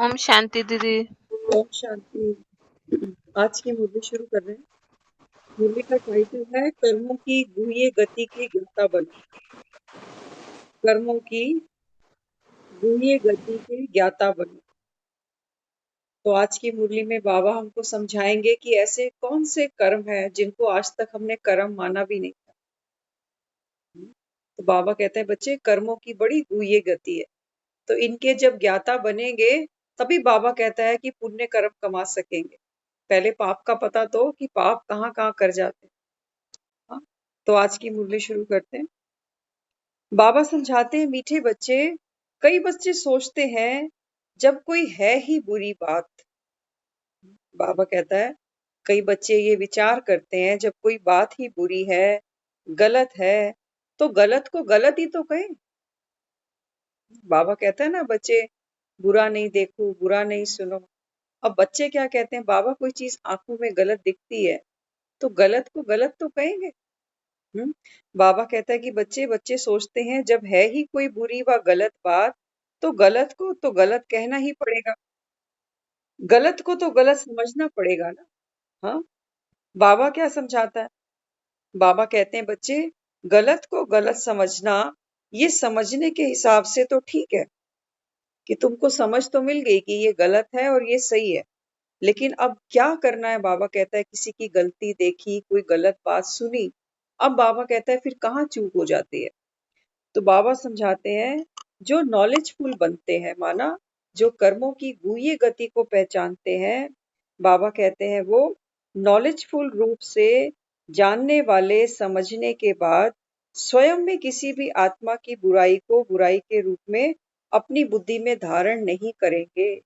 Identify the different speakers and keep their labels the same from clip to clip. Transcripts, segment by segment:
Speaker 1: ओम शांति दीदी।
Speaker 2: ओम शांति। आज की मुरली शुरू कर रहे हैं। मुरली का टाइटल है कर्मों की गुह्य गति के ज्ञाता बनो। कर्मों की गुह्य गति के ज्ञाता बनो। तो आज की मुरली में बाबा हमको समझाएंगे कि ऐसे कौन से कर्म है जिनको आज तक हमने कर्म माना भी नहीं था। तो बाबा कहते हैं बच्चे कर्मों की बड़ी गुह्य गति है, तो इनके जब ज्ञाता बनेंगे तभी बाबा कहता है कि पुण्य कर्म कमा सकेंगे। पहले पाप का पता तो कि पाप कहाँ कहाँ कर जाते हैं। हाँ, तो आज की मुरली शुरू करते हैं। बाबा समझाते हैं मीठे बच्चे, कई बच्चे सोचते हैं जब कोई है ही बुरी बात। बाबा कहता है कई बच्चे ये विचार करते हैं जब कोई बात ही बुरी है, गलत है, तो गलत को गलत ही तो कहें। बाबा कहता है ना बच्चे, बुरा नहीं देखो, बुरा नहीं सुनो। अब बच्चे क्या कहते हैं, बाबा कोई चीज आंखों में गलत दिखती है तो गलत को गलत तो कहेंगे। हम्म बाबा कहता है कि बच्चे बच्चे सोचते हैं जब है ही कोई बुरी व गलत बात तो गलत को तो गलत कहना ही पड़ेगा, गलत को तो गलत समझना पड़ेगा ना। हाँ, बाबा क्या समझाता है, बाबा कहते हैं बच्चे, गलत को गलत समझना ये समझने के हिसाब से तो ठीक है कि तुमको समझ तो मिल गई कि ये गलत है और ये सही है, लेकिन अब क्या करना है। बाबा कहता है किसी की गलती देखी, कोई गलत बात सुनी, अब बाबा कहता है फिर कहाँ चूक हो जाती है। तो बाबा समझाते हैं जो नॉलेजफुल बनते हैं, माना जो कर्मों की गुह्य गति को पहचानते हैं, बाबा कहते हैं वो नॉलेजफुल रूप से जानने वाले समझने के बाद स्वयं में किसी भी आत्मा की बुराई को बुराई के रूप में अपनी बुद्धि में धारण नहीं करेंगे।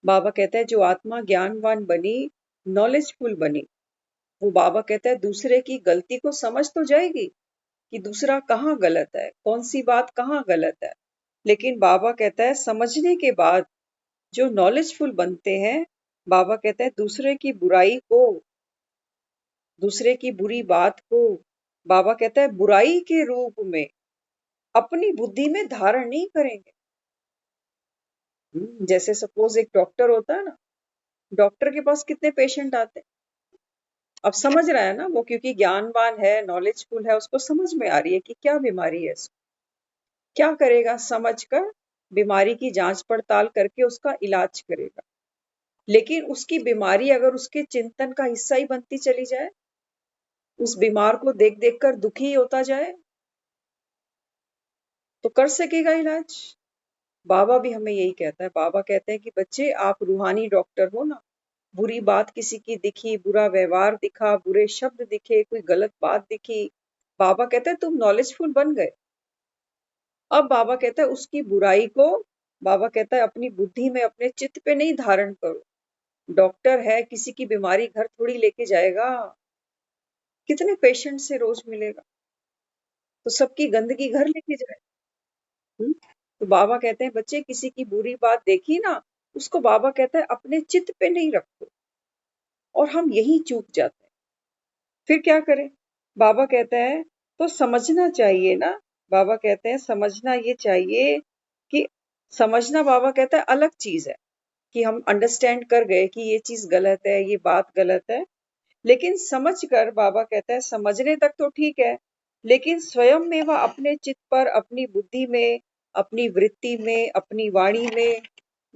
Speaker 2: बाबा कहता है जो आत्मा ज्ञानवान बनी, नॉलेजफुल बनी, वो बाबा कहता है दूसरे की गलती को समझ तो जाएगी कि दूसरा कहाँ गलत है, कौन सी बात कहाँ गलत है, लेकिन बाबा कहता है समझने के बाद जो नॉलेजफुल बनते हैं, बाबा कहता है दूसरे की बुराई को, दूसरे की बुरी बात को, बाबा कहता है बुराई के रूप में अपनी बुद्धि में धारण नहीं करेंगे। जैसे सपोज एक डॉक्टर होता है ना, डॉक्टर के पास कितने पेशेंट आते हैं, अब समझ रहा है ना वो, क्योंकि ज्ञानवान है, नॉलेजफुल है, उसको समझ में आ रही है कि क्या बीमारी है इसको, क्या करेगा, समझकर बीमारी की जांच पड़ताल करके उसका इलाज करेगा। लेकिन उसकी बीमारी अगर उसके चिंतन का हिस्सा ही बनती चली जाए, उस बीमार को देख देख कर दुखी होता जाए, तो कर सकेगा इलाज। बाबा भी हमें यही कहता है, बाबा कहते हैं कि बच्चे आप रूहानी डॉक्टर हो ना, बुरी बात किसी की दिखी, बुरा व्यवहार दिखा, बुरे शब्द दिखे, कोई गलत बात दिखी, बाबा कहते हैं तुम नॉलेजफुल बन गए। अब बाबा कहता है उसकी बुराई को, बाबा कहता है अपनी बुद्धि में अपने चित्त पे नहीं धारण करो। डॉक्टर है, किसी की बीमारी घर थोड़ी लेके जाएगा, कितने पेशेंट से रोज मिलेगा, तो सबकी गंदगी घर लेके जाए। हम्म? तो बाबा कहते हैं बच्चे किसी की बुरी बात देखी ना, उसको बाबा कहता है अपने चित्त पे नहीं रखो, और हम यही चूक जाते हैं। फिर क्या करें, बाबा कहता है तो समझना चाहिए ना। बाबा कहते हैं समझना ये चाहिए कि, समझना बाबा कहता है अलग चीज है कि हम अंडरस्टैंड कर गए कि ये चीज गलत है, ये बात गलत है, लेकिन समझ कर बाबा कहता है समझने तक तो ठीक है, लेकिन स्वयं में वह अपने चित्त पर, अपनी बुद्धि में, अपनी वृत्ति में, अपनी वाणी में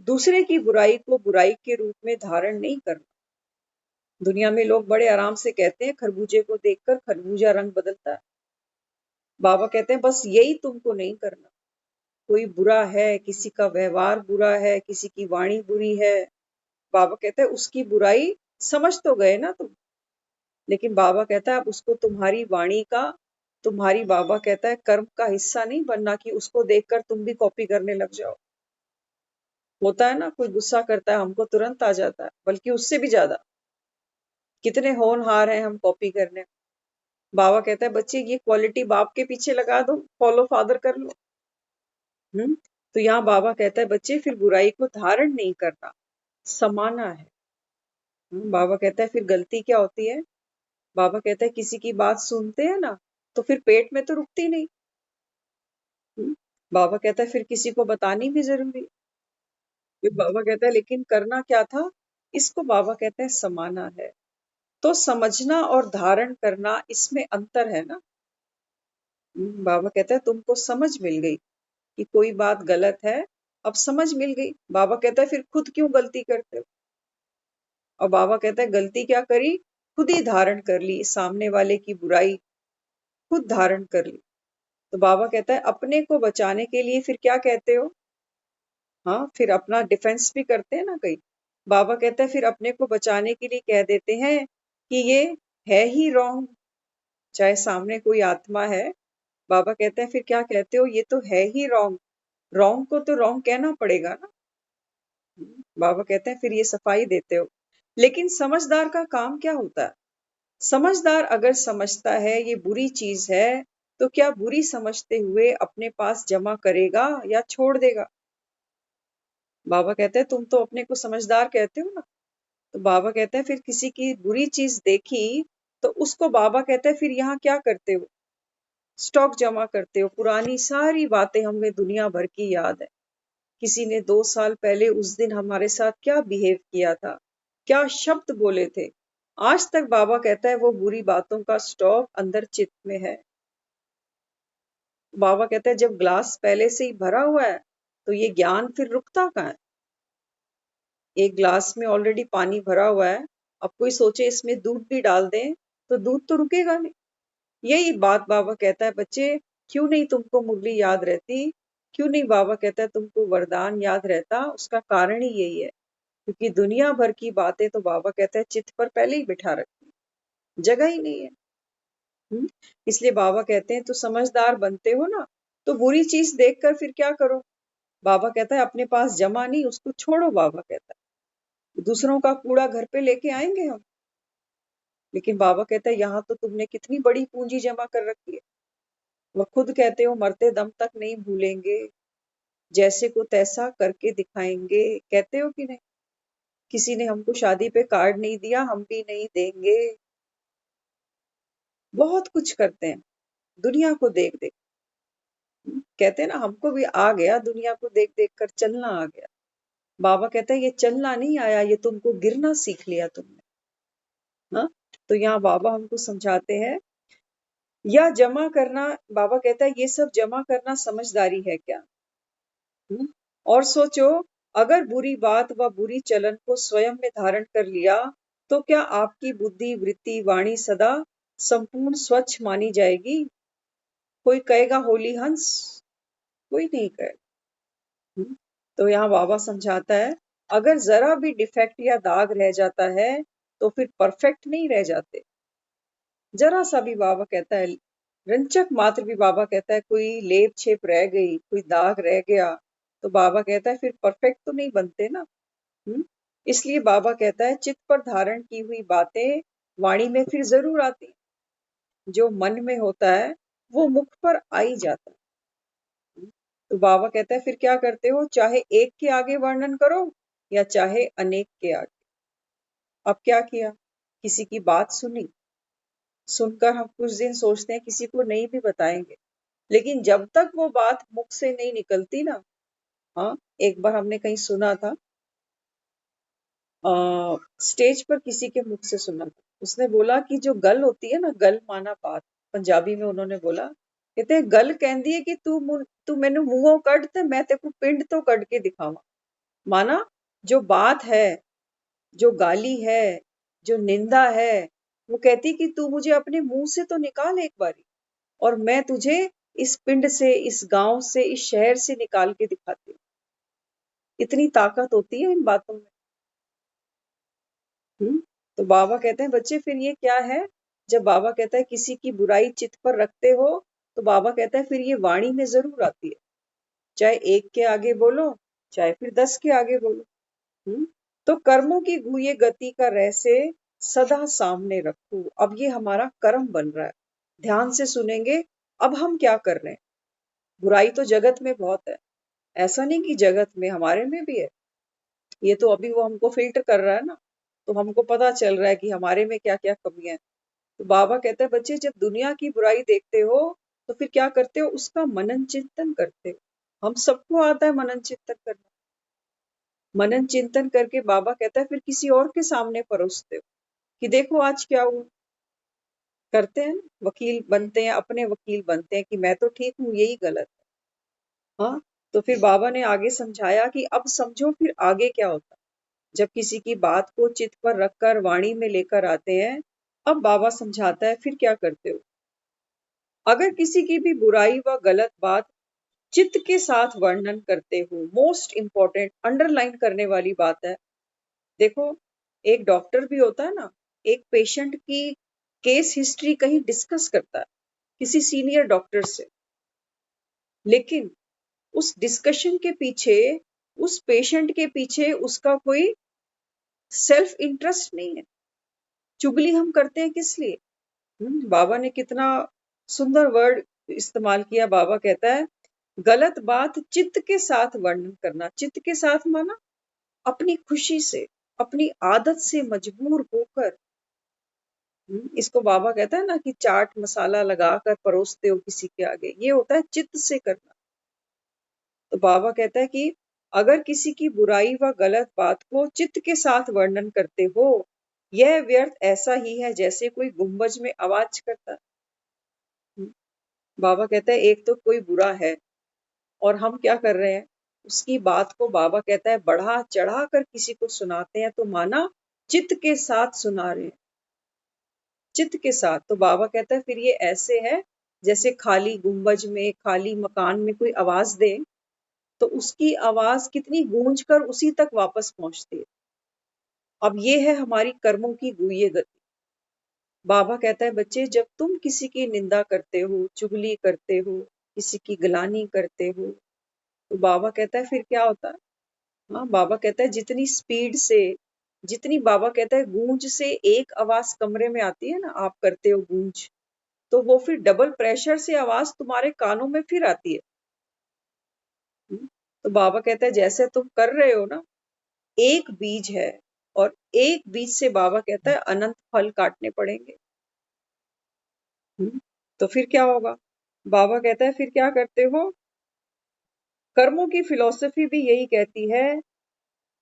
Speaker 2: दूसरे की बुराई को बुराई के रूप में धारण नहीं करना। दुनिया में लोग बड़े आराम से कहते हैं खरबूजे को देखकर खरबूजा रंग बदलता है, बाबा कहते हैं बस यही तुमको नहीं करना। कोई बुरा है, किसी का व्यवहार बुरा है, किसी की वाणी बुरी है, बाबा कहते हैं उसकी बुराई समझ तो गए ना तुम, लेकिन बाबा कहता है अब उसको तुम्हारी वाणी का, तुम्हारी, बाबा कहता है कर्म का हिस्सा नहीं बनना कि उसको देखकर तुम भी कॉपी करने लग जाओ। होता है ना, कोई गुस्सा करता है हमको तुरंत आ जाता है, बल्कि उससे भी ज्यादा कितने होनहार हैं हम कॉपी करने। बाबा कहता है बच्चे ये क्वालिटी बाप के पीछे लगा दो, फॉलो फादर कर लो। तो यहाँ बाबा कहता है बच्चे फिर बुराई को धारण नहीं करना, समाना है। बाबा कहता है फिर गलती क्या होती है, बाबा कहता है किसी की बात सुनते हैं ना तो फिर पेट में तो रुकती नहीं। बाबा कहता है फिर किसी को बतानी भी जरूरी है। फिर बाबा कहता है लेकिन करना क्या था? इसको बाबा कहते हैं समाना है। तो समझना और धारण करना इसमें अंतर है ना। बाबा कहता है तुमको समझ मिल गई कि कोई बात गलत है, अब समझ मिल गई। बाबा कहता है फिर खुद क्यों गलती करते हो? और बाबा कहता है गलती क्या करी? खुद ही धारण कर ली, सामने वाले की बुराई खुद धारण कर ली। तो बाबा कहता है अपने को बचाने के लिए फिर क्या कहते हो? हाँ, फिर अपना डिफेंस भी करते हैं ना कई। बाबा कहता है फिर अपने को बचाने के लिए कह देते हैं कि ये है ही रॉन्ग। चाहे सामने कोई आत्मा है, बाबा कहते हैं फिर क्या कहते हो? ये तो है ही रॉन्ग। रॉन्ग को तो रॉन्ग कहना पड़ेगा ना। बाबा कहते हैं फिर ये सफाई देते हो। लेकिन समझदार का काम क्या होता है? समझदार अगर समझता है ये बुरी चीज है, तो क्या बुरी समझते हुए अपने पास जमा करेगा या छोड़ देगा? बाबा कहते हैं तुम तो अपने को समझदार कहते हो ना। तो बाबा कहते हैं फिर किसी की बुरी चीज देखी, तो उसको बाबा कहते हैं फिर यहाँ क्या करते हो? स्टॉक जमा करते हो। पुरानी सारी बातें हमें दुनिया भर की याद है। किसी ने 2 साल पहले उस दिन हमारे साथ क्या बिहेव किया था, क्या शब्द बोले थे, आज तक बाबा कहता है वो बुरी बातों का स्टॉक अंदर चित्त में है। बाबा कहता है जब ग्लास पहले से ही भरा हुआ है, तो ये ज्ञान फिर रुकता कहाँ है? एक ग्लास में ऑलरेडी पानी भरा हुआ है, अब कोई सोचे इसमें दूध भी डाल दें, तो दूध तो रुकेगा नहीं। यही बात बाबा कहता है बच्चे, क्यों नहीं तुमको मुरली याद रहती? क्यों नहीं बाबा कहता है तुमको वरदान याद रहता? उसका कारण ही यही है, क्योंकि दुनिया भर की बातें तो बाबा कहता है चित्त पर पहले ही बिठा रखी, जगह ही नहीं है। हम्म? इसलिए बाबा कहते हैं तो समझदार बनते हो ना, तो बुरी चीज देखकर फिर क्या करो? बाबा कहता है अपने पास जमा नहीं, उसको छोड़ो। बाबा कहता है दूसरों का कूड़ा घर पे लेके आएंगे हम, लेकिन बाबा कहता है यहाँ तो तुमने कितनी बड़ी पूंजी जमा कर रखी है। वह खुद कहते हो मरते दम तक नहीं भूलेंगे, जैसे को तैसा करके दिखाएंगे। कहते हो कि नहीं? किसी ने हमको शादी पे कार्ड नहीं दिया, हम भी नहीं देंगे। बहुत कुछ करते हैं दुनिया को देख देख। कहते हैं ना हमको भी आ गया दुनिया को देख देख कर चलना आ गया। बाबा कहता है ये चलना नहीं आया, ये तुमको गिरना सीख लिया तुमने। हाँ, तो यहाँ बाबा हमको समझाते हैं या जमा करना। बाबा कहता है ये सब जमा करना समझदारी है क्या? हम्म? और सोचो, अगर बुरी बात व बुरी चलन को स्वयं में धारण कर लिया, तो क्या आपकी बुद्धि वृत्ति वाणी सदा संपूर्ण स्वच्छ मानी जाएगी? कोई कहेगा होली हंस? कोई नहीं कहेगा। हम्म? तो यहाँ बाबा समझाता है अगर जरा भी डिफेक्ट या दाग रह जाता है, तो फिर परफेक्ट नहीं रह जाते। जरा सा भी बाबा कहता है, रंचक मात्र भी बाबा कहता है कोई लेप छेप रह गई, कोई दाग रह गया, तो बाबा कहता है फिर परफेक्ट तो नहीं बनते ना। हम्म? इसलिए बाबा कहता है चित्त पर धारण की हुई बातें वाणी में फिर जरूर आती हैं। जो मन में होता है वो मुख पर आ ही जाता है। तो बाबा कहता है फिर क्या करते हो? चाहे एक के आगे वर्णन करो या चाहे अनेक के आगे। अब क्या किया? किसी की बात सुनी, सुनकर हम कुछ दिन सोचते हैं किसी को नहीं भी बताएंगे, लेकिन जब तक वो बात मुख से नहीं निकलती ना। हाँ, एक बार हमने कहीं सुना था, स्टेज पर किसी के मुख से सुना था। उसने बोला कि जो गल होती है ना, गल माना बात, पंजाबी में उन्होंने बोला, कहते हैं गल कहती है कि तू मैनू मुंहों कढ़ ते मैं तेको पिंड तो कढ़ के दिखावा। माना जो बात है, जो गाली है, जो निंदा है, वो कहती कि तू मुझे अपने मुंह से तो निकाल एक बारी, और मैं तुझे इस पिंड से, इस गांव से, इस शहर से निकाल के दिखाती हूँ। इतनी ताकत होती है इन बातों में। तो बाबा कहते हैं बच्चे फिर ये क्या है? जब बाबा कहता है किसी की बुराई चित्त पर रखते हो, तो बाबा कहता है फिर ये वाणी में जरूर आती है। चाहे एक के आगे बोलो, चाहे फिर 10 के आगे बोलो। हम्म? तो कर्मों की गुह्य गति का रहस्य सदा सामने रखो। अब ये हमारा कर्म बन रहा है, ध्यान से सुनेंगे। अब हम क्या कर रहे हैं? बुराई तो जगत में बहुत है, ऐसा नहीं कि जगत में, हमारे में भी है। ये तो अभी वो हमको फिल्टर कर रहा है ना, तो हमको पता चल रहा है कि हमारे में क्या क्या कमियां हैं। तो बाबा कहते हैं बच्चे जब दुनिया की बुराई देखते हो, तो फिर क्या करते हो? उसका मनन चिंतन करते हो। हम सबको आता है मनन चिंतन करना। मनन चिंतन करके बाबा कहता है फिर किसी और के सामने परोसते हो कि देखो आज क्या हुआ। करते हैं ना, वकील बनते हैं, अपने वकील बनते हैं कि मैं तो ठीक हूँ, यही गलत है। हाँ, तो फिर बाबा ने आगे समझाया कि अब समझो फिर आगे क्या होता है। जब किसी की बात को चित्त पर रखकर वाणी में लेकर आते हैं, अब बाबा समझाता है फिर क्या करते हो। अगर किसी की भी बुराई व गलत बात चित्त के साथ वर्णन करते हो, मोस्ट इंपॉर्टेंट अंडरलाइन करने वाली बात है। देखो, एक डॉक्टर भी होता है ना, एक पेशेंट की केस हिस्ट्री कहीं डिस्कस करता है किसी सीनियर डॉक्टर से, लेकिन उस डिस्कशन के पीछे, उस पेशेंट के पीछे उसका कोई सेल्फ इंटरेस्ट नहीं है। चुगली हम करते हैं किस लिए? बाबा ने कितना सुंदर वर्ड इस्तेमाल किया। बाबा कहता है गलत बात चित्त के साथ वर्णन करना। चित्त के साथ माना अपनी खुशी से, अपनी आदत से मजबूर होकर। इसको बाबा कहता है ना कि चाट मसाला लगाकर परोसते हो किसी के आगे, ये होता है चित्त से करना। तो बाबा कहता है कि अगर किसी की बुराई व गलत बात को चित्त के साथ वर्णन करते हो, यह व्यर्थ ऐसा ही है जैसे कोई गुंबज में आवाज करता है। बाबा कहता है एक तो कोई बुरा है और हम क्या कर रहे हैं, उसकी बात को बाबा कहता है बढ़ा चढ़ा कर किसी को सुनाते हैं, तो माना चित्त के साथ सुना रहे हैं, चित्त के साथ। तो बाबा कहता है फिर ये ऐसे है जैसे खाली गुंबज में, खाली मकान में कोई आवाज दे, तो उसकी आवाज कितनी गूंज कर उसी तक वापस पहुंचती है। अब ये है हमारी कर्मों की गुह्य गति। बाबा कहता है बच्चे, जब तुम किसी की निंदा करते हो, चुगली करते हो, किसी की गलानी करते हो, तो बाबा कहता है फिर क्या होता है। हाँ, बाबा कहता है जितनी स्पीड से, जितनी बाबा कहता है गूंज से एक आवाज कमरे में आती है ना, आप करते हो गूंज, तो वो फिर डबल प्रेशर से आवाज तुम्हारे कानों में फिर आती है। तो बाबा कहता है जैसे तुम कर रहे हो ना, एक बीज है और एक बीज से बाबा कहता है अनंत फल काटने पड़ेंगे। तो फिर क्या होगा? बाबा कहता है फिर क्या करते हो। कर्मों की फिलॉसफी भी यही कहती है।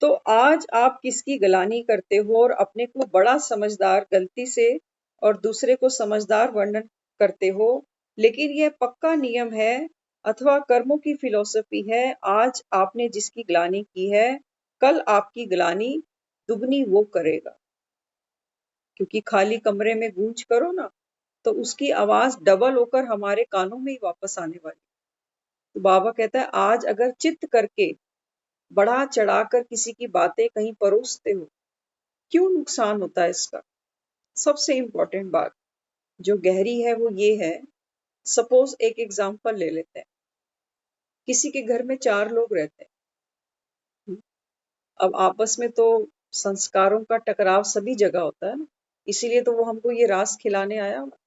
Speaker 2: तो आज आप किसकी गलानी करते हो और अपने को बड़ा समझदार गलती से और दूसरे को समझदार वर्णन करते हो, लेकिन यह पक्का नियम है अथवा कर्मों की फिलॉसफी है, आज आपने जिसकी ग्लानि की है, कल आपकी ग्लानि दुगनी वो करेगा। क्योंकि खाली कमरे में गूंज करो ना, तो उसकी आवाज डबल होकर हमारे कानों में ही वापस आने वाली। तो बाबा कहता है आज अगर चित्त करके बढ़ा चढ़ाकर किसी की बातें कहीं परोसते हो, क्यों नुकसान होता है इसका? सबसे इंपॉर्टेंट बात जो गहरी है वो ये है। सपोज एक एग्जांपल ले लेते हैं, किसी के घर में 4 लोग रहते हैं। अब आपस में तो संस्कारों का टकराव सभी जगह होता है ना, इसीलिए तो वो हमको ये रास खिलाने आया होगा।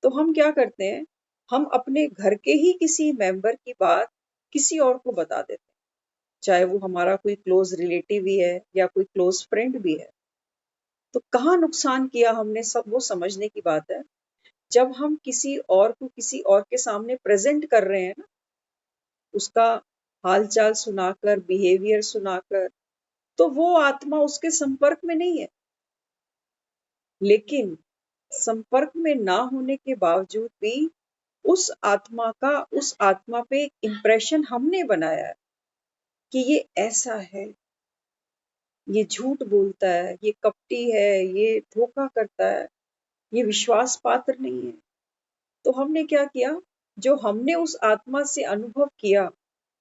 Speaker 2: तो हम क्या करते हैं, हम अपने घर के ही किसी मेंबर की बात किसी और को बता देते हैं, चाहे वो हमारा कोई क्लोज रिलेटिव ही है या कोई क्लोज फ्रेंड भी है। तो कहाँ नुकसान किया हमने, सब वो समझने की बात है। जब हम किसी और को किसी और के सामने प्रेजेंट कर रहे हैं ना, उसका हालचाल सुनाकर, बिहेवियर सुनाकर, तो वो आत्मा उसके संपर्क में नहीं है। लेकिन संपर्क में ना होने के बावजूद भी उस आत्मा पे इम्प्रेशन हमने बनाया है कि ये ऐसा है, ये झूठ बोलता है, ये कपटी है, ये धोखा करता है, ये विश्वास पात्र नहीं है। तो हमने क्या किया, जो हमने उस आत्मा से अनुभव किया,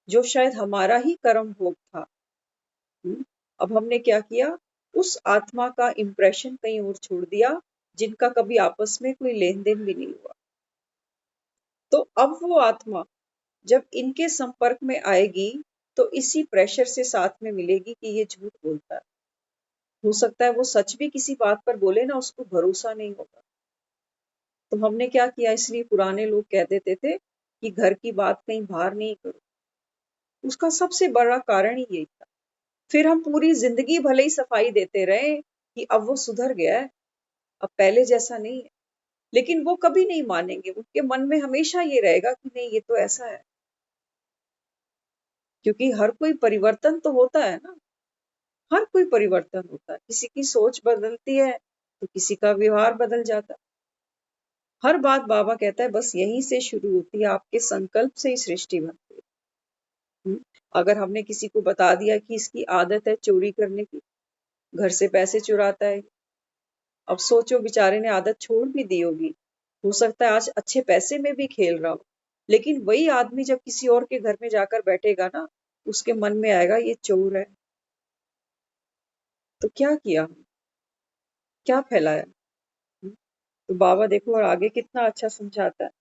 Speaker 2: जो शायद हमारा ही कर्म भोग था, अब हमने क्या किया, उस आत्मा का इम्प्रेशन कहीं और छोड़ दिया, जिनका कभी आपस में कोई लेन देन भी नहीं हुआ। तो अब वो आत्मा जब इनके संपर्क में आएगी, तो इसी प्रेशर से साथ में मिलेगी कि ये झूठ बोलता है। हो सकता है वो सच भी किसी बात पर बोले ना, उसको भरोसा नहीं होगा। तो हमने क्या किया, इसलिए पुराने लोग कह देते थे कि घर की बात कहीं बाहर नहीं करो। उसका सबसे बड़ा कारण ही यही था। फिर हम पूरी जिंदगी भले ही सफाई देते रहे कि अब वो सुधर गया है, अब पहले जैसा नहीं है, लेकिन वो कभी नहीं मानेंगे। उनके मन में हमेशा ये रहेगा कि नहीं, ये तो ऐसा है। क्योंकि हर कोई परिवर्तन तो होता है ना, हर कोई परिवर्तन होता है, किसी की सोच बदलती है तो किसी का व्यवहार बदल जाता है। हर बात बाबा कहता है बस यहीं से शुरू होती है, आपके संकल्प से ही सृष्टि बनती है। अगर हमने किसी को बता दिया कि इसकी आदत है चोरी करने की, घर से पैसे चुराता है, अब सोचो बेचारे ने आदत छोड़ भी दी होगी, हो सकता है आज अच्छे पैसे में भी खेल रहा हो, लेकिन वही आदमी जब किसी और के घर में जाकर बैठेगा ना, उसके मन में आएगा ये चोर है। तो क्या किया, क्या फैलाया। तो बाबा देखो और आगे कितना अच्छा समझाता है।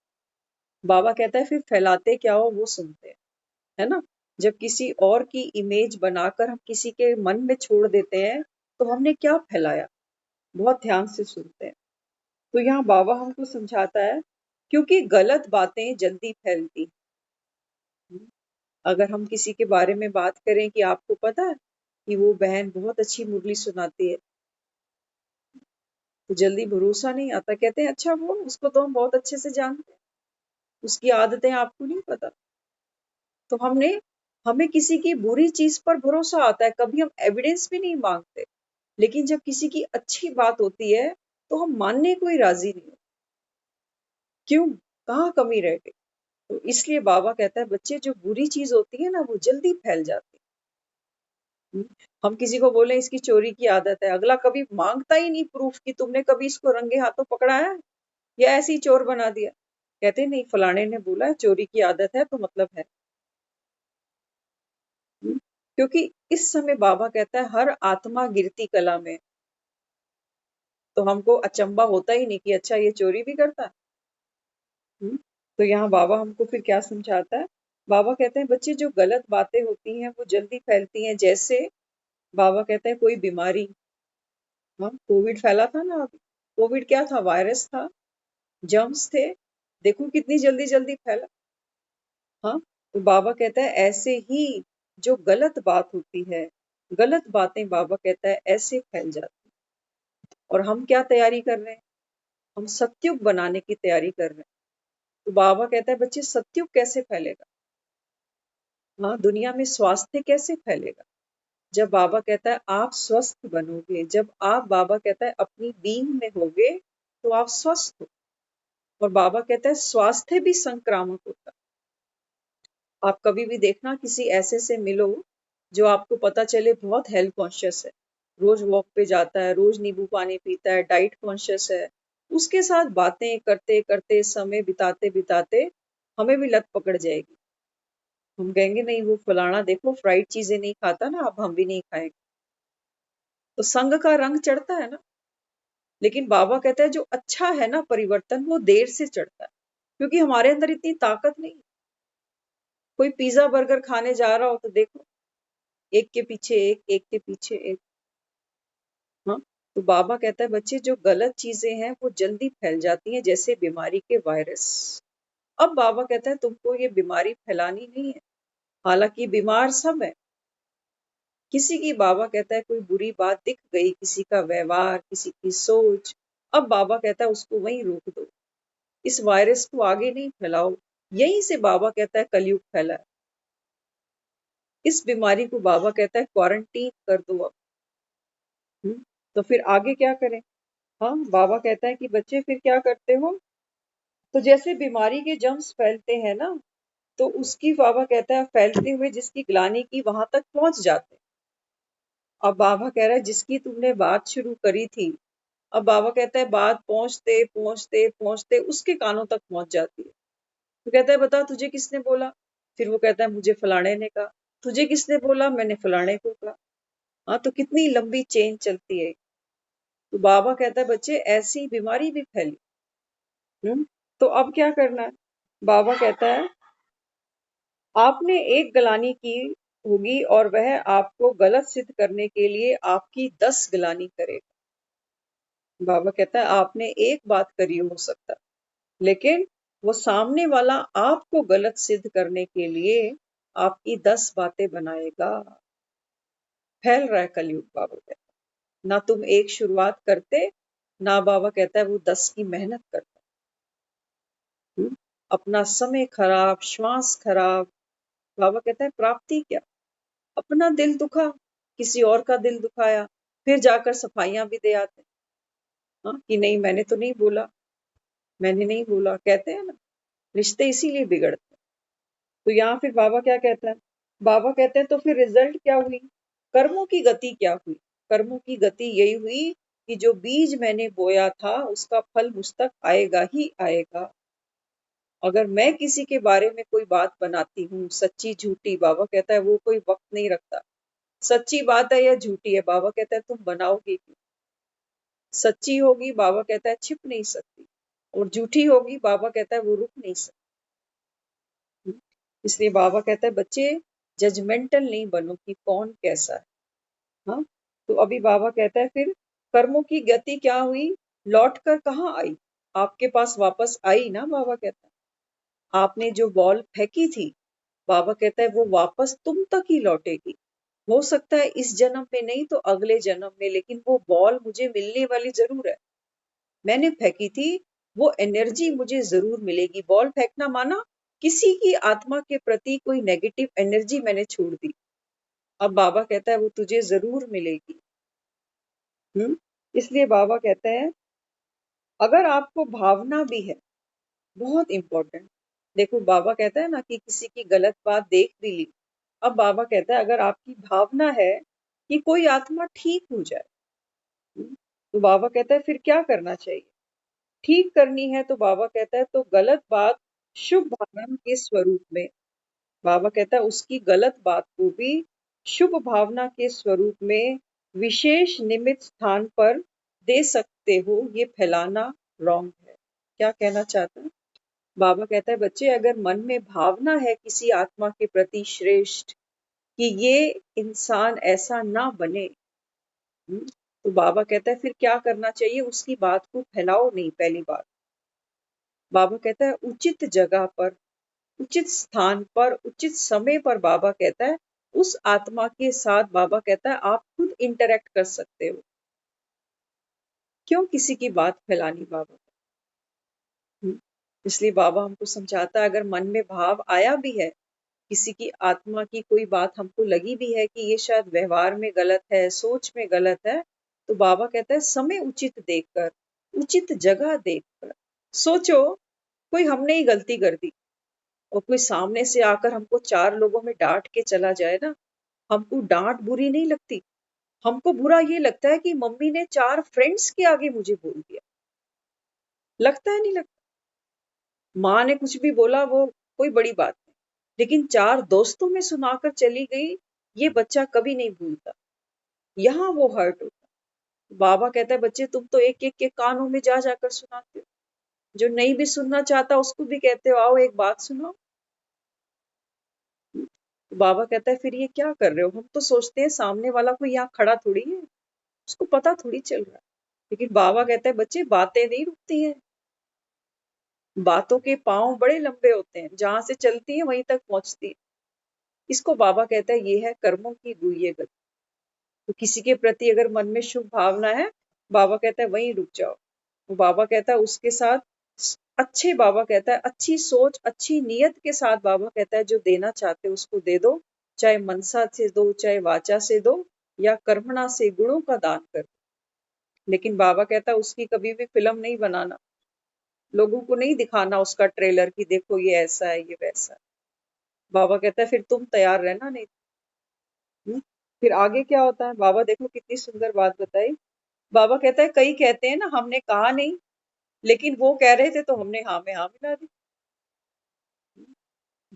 Speaker 2: बाबा कहता है फिर फैलाते क्या हो वो सुनते हैं, है ना। जब किसी और की इमेज बनाकर हम किसी के मन में छोड़ देते हैं तो हमने क्या फैलाया, बहुत ध्यान से सुनते हैं। तो यहाँ बाबा हमको समझाता है क्योंकि गलत बातें जल्दी फैलती हैं। अगर हम किसी के बारे में बात करें कि आपको पता है कि वो बहन बहुत अच्छी मुरली सुनाती है, तो जल्दी भरोसा नहीं आता, कहते हैं अच्छा वो उसको तो हम बहुत अच्छे से जानते हैं, उसकी आदतें आपको नहीं पता। तो हमें किसी की बुरी चीज पर भरोसा आता है, कभी हम एविडेंस भी नहीं मांगते, लेकिन जब किसी की अच्छी बात होती है तो हम मानने को ही राजी नहीं होते। क्यों, कहाँ कमी रह गई। तो इसलिए बाबा कहता है बच्चे जो बुरी चीज होती है ना वो जल्दी फैल जाती है। हम किसी को बोले इसकी चोरी की आदत है, अगला कभी मांगता ही नहीं प्रूफ कि तुमने कभी इसको रंगे हाथों पकड़ा है या ऐसे ही चोर बना दिया। कहते नहीं फलाने ने बोला है चोरी की आदत है तो मतलब है। क्योंकि इस समय बाबा कहता है हर आत्मा गिरती कला में, तो हमको अचंबा होता ही नहीं कि अच्छा ये चोरी भी करता है। तो यहाँ बाबा हमको फिर क्या समझाता है। बाबा कहते हैं बच्चे जो गलत बातें होती हैं वो जल्दी फैलती हैं, जैसे बाबा कहते हैं कोई बीमारी। हाँ, कोविड फैला था ना अभी। कोविड क्या था, वायरस था, जर्म्स थे, देखो कितनी जल्दी जल्दी फैला। हाँ, तो बाबा कहता है ऐसे ही जो गलत बात होती है, गलत बातें बाबा कहता है ऐसे फैल जाती हैं। और हम क्या तैयारी कर रहे हैं, हम सत्युग बनाने की तैयारी कर रहे हैं। तो बाबा कहता है बच्चे सत्युग कैसे फैलेगा, हाँ दुनिया में स्वास्थ्य कैसे फैलेगा। जब बाबा कहता है आप स्वस्थ बनोगे, जब आप बाबा कहता है अपनी बींग में होगे तो आप स्वस्थ हो। और बाबा कहता है स्वास्थ्य भी संक्रामक होता है। आप कभी भी देखना किसी ऐसे से मिलो जो आपको पता चले बहुत हेल्थ कॉन्शियस है, रोज वॉक पे जाता है, रोज नींबू पानी पीता है, डाइट कॉन्शियस है, उसके साथ बातें करते करते समय बिताते बिताते हमें भी लत पकड़ जाएगी। हम कहेंगे नहीं वो फलाना देखो फ्राइड चीजें नहीं खाता ना, अब हम भी नहीं खाएंगे। तो संग का रंग चढ़ता है ना। लेकिन बाबा कहता है जो अच्छा है ना परिवर्तन वो देर से चढ़ता है, क्योंकि हमारे अंदर इतनी ताकत नहीं। कोई पिज्जा बर्गर खाने जा रहा हो तो देखो एक के पीछे एक, एक के पीछे एक। हाँ, तो बाबा कहता है बच्चे जो गलत चीजें हैं वो जल्दी फैल जाती हैं, जैसे बीमारी के वायरस। अब बाबा कहता है तुमको ये बीमारी फैलानी नहीं है, हालांकि बीमार सब है। किसी की बाबा कहता है कोई बुरी बात दिख गई, किसी का व्यवहार, किसी की सोच, अब बाबा कहता है उसको वहीं रोक दो, इस वायरस को आगे नहीं फैलाओ। यहीं से बाबा कहता है कलयुग फैला है। इस बीमारी को बाबा कहता है क्वारंटीन कर दो अब। तो फिर आगे क्या करें। हाँ, बाबा कहता है कि बच्चे फिर क्या करते हो, तो जैसे बीमारी के जर्म्स फैलते हैं ना, तो उसकी बाबा कहता है फैलते हुए जिसकी ग्लानि की वहां तक पहुंच जाते हैं। अब बाबा कह रहा है जिसकी तुमने बात शुरू करी थी, अब बाबा कहता है बात पहुंचते पहुंचते पहुंचते उसके कानों तक पहुंच जाती है। तो कहता है बता तुझे किसने बोला, फिर वो कहता है मुझे फलाने ने कहा, तुझे किसने बोला, मैंने फलाने को कहा। हाँ, तो कितनी लंबी चेन चलती है। तो बाबा कहता है बच्चे ऐसी बीमारी भी फैली। तो अब क्या करना है। बाबा कहता है आपने एक गलानी की होगी और वह आपको गलत सिद्ध करने के लिए आपकी 10 गलानी करेगा। बाबा कहता है आपने एक बात करी हो सकता, लेकिन वो सामने वाला आपको गलत सिद्ध करने के लिए आपकी 10 बातें बनाएगा। फैल रहा है कलयुग, बाबा कहता है ना तुम एक शुरुआत करते, ना बाबा कहता है वो 10 की मेहनत करता। अपना समय खराब, श्वास खराब, बाबा कहता है प्राप्ति क्या, अपना दिल दुखा किसी और का दिल दुखाया, फिर जाकर सफाइयां भी दे आते हैं। हाँ, कि नहीं मैंने तो नहीं बोला, मैंने नहीं बोला, कहते हैं ना, रिश्ते इसीलिए बिगड़ते हैं। तो यहाँ फिर बाबा क्या कहता है? बाबा कहते हैं तो फिर रिजल्ट क्या हुई? कर्मों की गति क्या हुई? कर्मों की गति यही हुई कि जो बीज मैंने बोया था उसका फल मुझ तक आएगा ही आएगा। अगर मैं किसी के बारे में कोई बात बनाती हूँ, सच्ची झूठी, बाबा कहता है वो कोई वक्त नहीं रखता। सच्ची बात है या झूठी है, बाबा कहता है तुम बनाओगे क्यों? सच्ची होगी, बाबा कहता है छिप नहीं सकती, और झूठी होगी, बाबा कहता है वो रुक नहीं सकती। इसलिए बाबा कहता है बच्चे जजमेंटल नहीं बनो कि कौन कैसा है। हाँ, तो अभी बाबा कहता है फिर कर्मों की गति क्या हुई? लौट कर कहाँ आई? आपके पास वापस आई ना, बाबा कहता है। आपने जो बॉल फेंकी थी, बाबा कहता है वो वापस तुम तक ही लौटेगी। हो सकता है इस जन्म में नहीं तो अगले जन्म में, लेकिन वो बॉल मुझे मिलने वाली जरूर है। मैंने फेंकी थी, वो एनर्जी मुझे जरूर मिलेगी। बॉल फेंकना माना किसी की आत्मा के प्रति कोई नेगेटिव एनर्जी मैंने छोड़ दी, अब बाबा कहता है वो तुझे जरूर मिलेगी। इसलिए बाबा कहते हैं अगर आपको भावना भी है, बहुत इंपॉर्टेंट, देखो बाबा कहता है ना कि किसी की गलत बात देख भी ली, अब बाबा कहता है अगर आपकी भावना है कि कोई आत्मा ठीक हो जाए, तो बाबा कहता है फिर क्या करना चाहिए? ठीक करनी है तो बाबा कहता है तो गलत बात शुभ भावना के स्वरूप में, बाबा कहता है उसकी गलत बात को भी शुभ भावना के स्वरूप में विशेष निमित स्थान पर दे सकते हो। ये फैलाना रॉन्ग है। क्या कहना चाहता है? बाबा कहता है बच्चे अगर मन में भावना है किसी आत्मा के प्रति श्रेष्ठ कि ये इंसान ऐसा ना बने, तो बाबा कहता है फिर क्या करना चाहिए? उसकी बात को फैलाओ नहीं। पहली बात, बाबा कहता है उचित जगह पर, उचित स्थान पर, उचित समय पर, बाबा कहता है उस आत्मा के साथ, बाबा कहता है आप खुद इंटरेक्ट कर सकते हो। क्यों किसी की बात फैलानी बाबा? इसलिए बाबा हमको समझाता है अगर मन में भाव आया भी है, किसी की आत्मा की कोई बात हमको लगी भी है कि ये शायद व्यवहार में गलत है, सोच में गलत है, तो बाबा कहता है समय उचित देखकर, उचित जगह देखकर सोचो। कोई हमने ही गलती कर दी और कोई सामने से आकर हमको 4 लोगों में डांट के चला जाए ना, हमको डांट बुरी नहीं लगती, हमको बुरा ये लगता है कि मम्मी ने 4 फ्रेंड्स के आगे मुझे बोल दिया। लगता है नहीं लगता? माँ ने कुछ भी बोला वो कोई बड़ी बात नहीं, लेकिन 4 दोस्तों में सुनाकर चली गई, ये बच्चा कभी नहीं भूलता, यहाँ वो हर्ट होता। बाबा कहता है बच्चे तुम तो एक एक के कानों में जा जाकर सुनाते हो, जो नहीं भी सुनना चाहता उसको भी कहते हो आओ एक बात सुनाओ। तो बाबा कहता है फिर ये क्या कर रहे हो? हम तो सोचते हैं सामने वाला कोई यहाँ खड़ा थोड़ी है, उसको पता थोड़ी चल रहा है। लेकिन बाबा कहता है बच्चे बातें नहीं रुकती हैं, बातों के पांव बड़े लंबे होते हैं, जहां से चलती है वहीं तक पहुंचती है। इसको बाबा कहता है ये है कर्मों की गुह्य गति। तो किसी के प्रति अगर मन में शुभ भावना है, बाबा कहता है वहीं रुक जाओ। तो बाबा कहता है उसके साथ अच्छे, बाबा कहता है अच्छी सोच, अच्छी नियत के साथ, बाबा कहता है जो देना चाहते हो उसको दे दो, चाहे मनसा से दो, चाहे वाचा से दो, या कर्मणा से गुणों का दान कर। लेकिन बाबा कहता है उसकी कभी भी फिल्म नहीं बनाना, लोगों को नहीं दिखाना उसका ट्रेलर कि देखो ये ऐसा है ये वैसा है। बाबा कहता है फिर तुम तैयार रहना नहीं। फिर आगे क्या होता है? बाबा देखो कितनी सुंदर बात बताई। बाबा कहता है कई कहते हैं ना हमने कहा नहीं, लेकिन वो कह रहे थे तो हमने हाँ में हाँ मिला दी।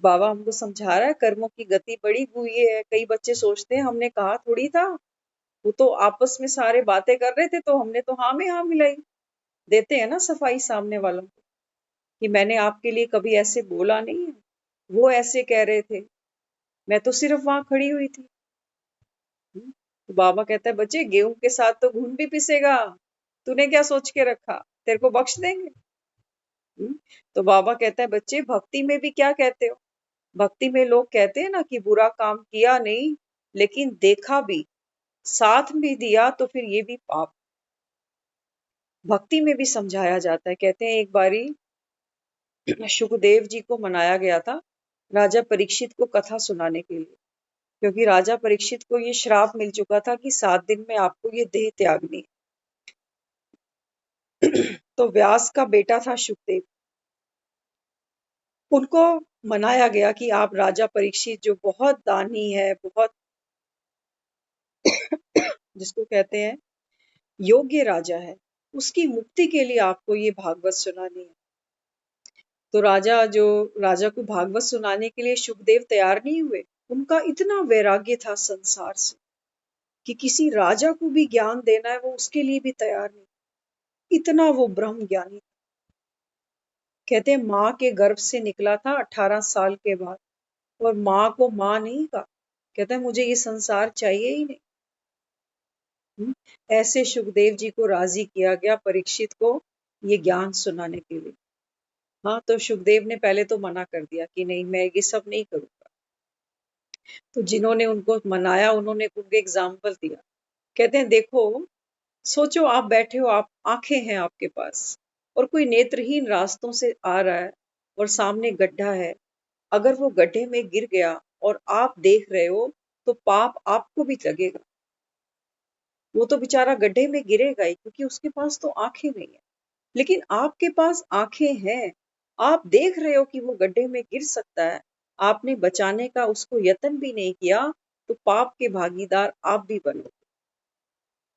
Speaker 2: बाबा हमको समझा रहा है कर्मों की गति बड़ी गुह्य है। कई बच्चे सोचते हैं हमने कहा थोड़ी था, वो तो आपस में सारे बातें कर रहे थे तो हमने तो हाँ में हाँ मिलाई। देते हैं ना सफाई सामने वालों को कि मैंने आपके लिए कभी ऐसे बोला नहीं है, वो ऐसे कह रहे थे, मैं तो सिर्फ वहां खड़ी हुई थी। तो बाबा कहता है बच्चे गेहूं के साथ तो घुन भी पिसेगा, तूने क्या सोच के रखा, तेरे को बख्श देंगे। तो बाबा कहता है बच्चे भक्ति में भी क्या कहते हो? भक्ति में लोग कहते हैं ना कि बुरा काम किया नहीं लेकिन देखा भी, साथ भी दिया तो फिर ये भी पाप। भक्ति में भी समझाया जाता है। कहते हैं एक बारी सुखदेव जी को मनाया गया था राजा परीक्षित को कथा सुनाने के लिए। क्योंकि राजा परीक्षित को ये श्राप मिल चुका था कि 7 दिन में आपको ये देह त्यागनी है। तो व्यास का बेटा था शुकदेव, उनको मनाया गया कि आप राजा परीक्षित जो बहुत दानी है, बहुत जिसको कहते हैं योग्य राजा है, उसकी मुक्ति के लिए आपको ये भागवत सुनानी है। तो राजा को भागवत सुनाने के लिए शुकदेव तैयार नहीं हुए। उनका इतना वैराग्य था संसार से कि किसी राजा को भी ज्ञान देना है, वो उसके लिए भी तैयार नहीं। इतना वो ब्रह्म ज्ञानी। कहते हैं माँ के गर्भ से निकला था 18 साल के बाद, और माँ को माँ नहीं कहा। कहते हैं मुझे ये संसार चाहिए ही नहीं। ऐसे सुखदेव जी को राजी किया गया परीक्षित को ये ज्ञान सुनाने के लिए। हाँ, तो सुखदेव ने पहले तो मना कर दिया कि नहीं, मैं ये सब नहीं करूंगा। तो जिन्होंने उनको मनाया, उन्होंने उनको एग्जाम्पल दिया। कहते हैं देखो, सोचो आप बैठे हो, आप आंखें हैं आपके पास, और कोई नेत्रहीन रास्तों से आ रहा है और सामने गड्ढा है। अगर वो गड्ढे में गिर गया और आप देख रहे हो, तो पाप आपको भी लगेगा। वो तो बेचारा गड्ढे में गिरेगा ही, क्योंकि उसके पास तो आंखें नहीं है। लेकिन आपके पास आंखें हैं, आप देख रहे हो कि वो गड्ढे में गिर सकता है, आपने बचाने का उसको यत्न भी नहीं किया, तो पाप के भागीदार आप भी बनो।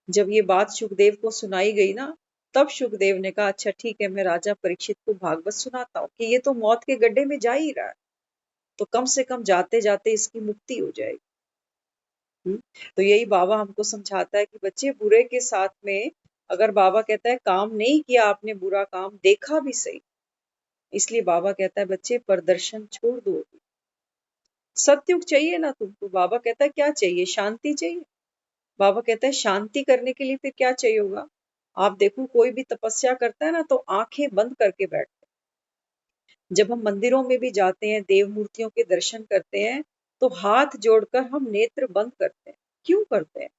Speaker 2: जब ये बात सुखदेव को सुनाई गई ना, तब सुखदेव ने कहा अच्छा ठीक है, मैं राजा परीक्षित को भागवत सुनाता हूँ कि ये तो मौत के गड्ढे में जा ही रहा है, तो कम से कम जाते जाते इसकी मुक्ति हो जाएगी। तो यही बाबा हमको समझाता है कि बच्चे, बुरे के साथ में, अगर बाबा कहता है काम नहीं किया आपने, बुरा काम देखा भी सही, इसलिए बाबा कहता है बच्चे प्रदर्शन छोड़ दो। सत्युग चाहिए ना तुमको? बाबा कहता है क्या चाहिए? शांति चाहिए। बाबा कहता है शांति करने के लिए फिर क्या चाहिए होगा? आप देखो, कोई भी तपस्या करता है ना, तो आंखें बंद करके बैठते हैं। जब हम मंदिरों में भी जाते हैं, देव मूर्तियों के दर्शन करते हैं, तो हाथ जोड़कर हम नेत्र बंद करते हैं। क्यों करते हैं?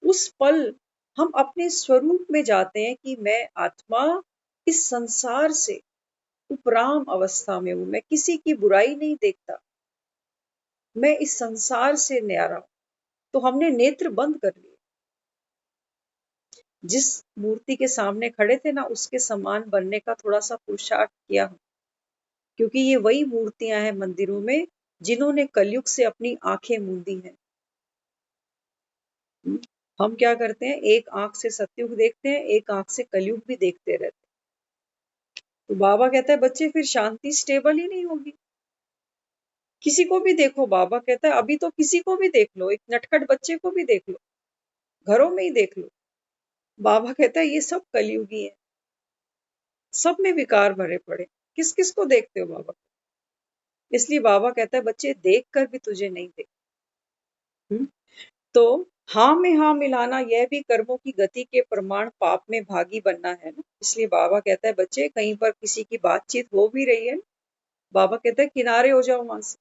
Speaker 2: उस पल हम अपने स्वरूप में जाते हैं कि मैं आत्मा इस संसार से उपराम अवस्था में हूं, मैं किसी की बुराई नहीं देखता, मैं इस संसार से न्यारा हूं। तो हमने नेत्र बंद कर लिए। जिस मूर्ति के सामने खड़े थे ना, उसके समान बनने का थोड़ा सा पुरुषार्थ किया, क्योंकि ये वही मूर्तियां हैं मंदिरों में जिन्होंने कलयुग से अपनी आंखें मूंदी हैं। हम क्या करते हैं, एक आंख से सतयुग देखते हैं, एक आंख से कलयुग भी देखते रहते हैं। तो बाबा कहता है बच्चे, फिर शांति स्टेबल ही नहीं होगी। किसी को भी देखो, बाबा कहता है अभी तो किसी को भी देख लो, एक नटखट बच्चे को भी देख लो, घरों में ही देख लो, बाबा कहता है ये सब कलयुगी है, सब में विकार भरे पड़े, किस किस को देखते हो बाबा? इसलिए बाबा कहता है बच्चे, देख कर भी तुझे नहीं देख। तो हाँ में हाँ मिलाना, यह भी कर्मों की गति के प्रमाण, पाप में भागी बनना है ना। इसलिए बाबा कहता है बच्चे, कहीं पर किसी की बातचीत हो भी रही है, बाबा कहता है किनारे हो जाओ वहां से,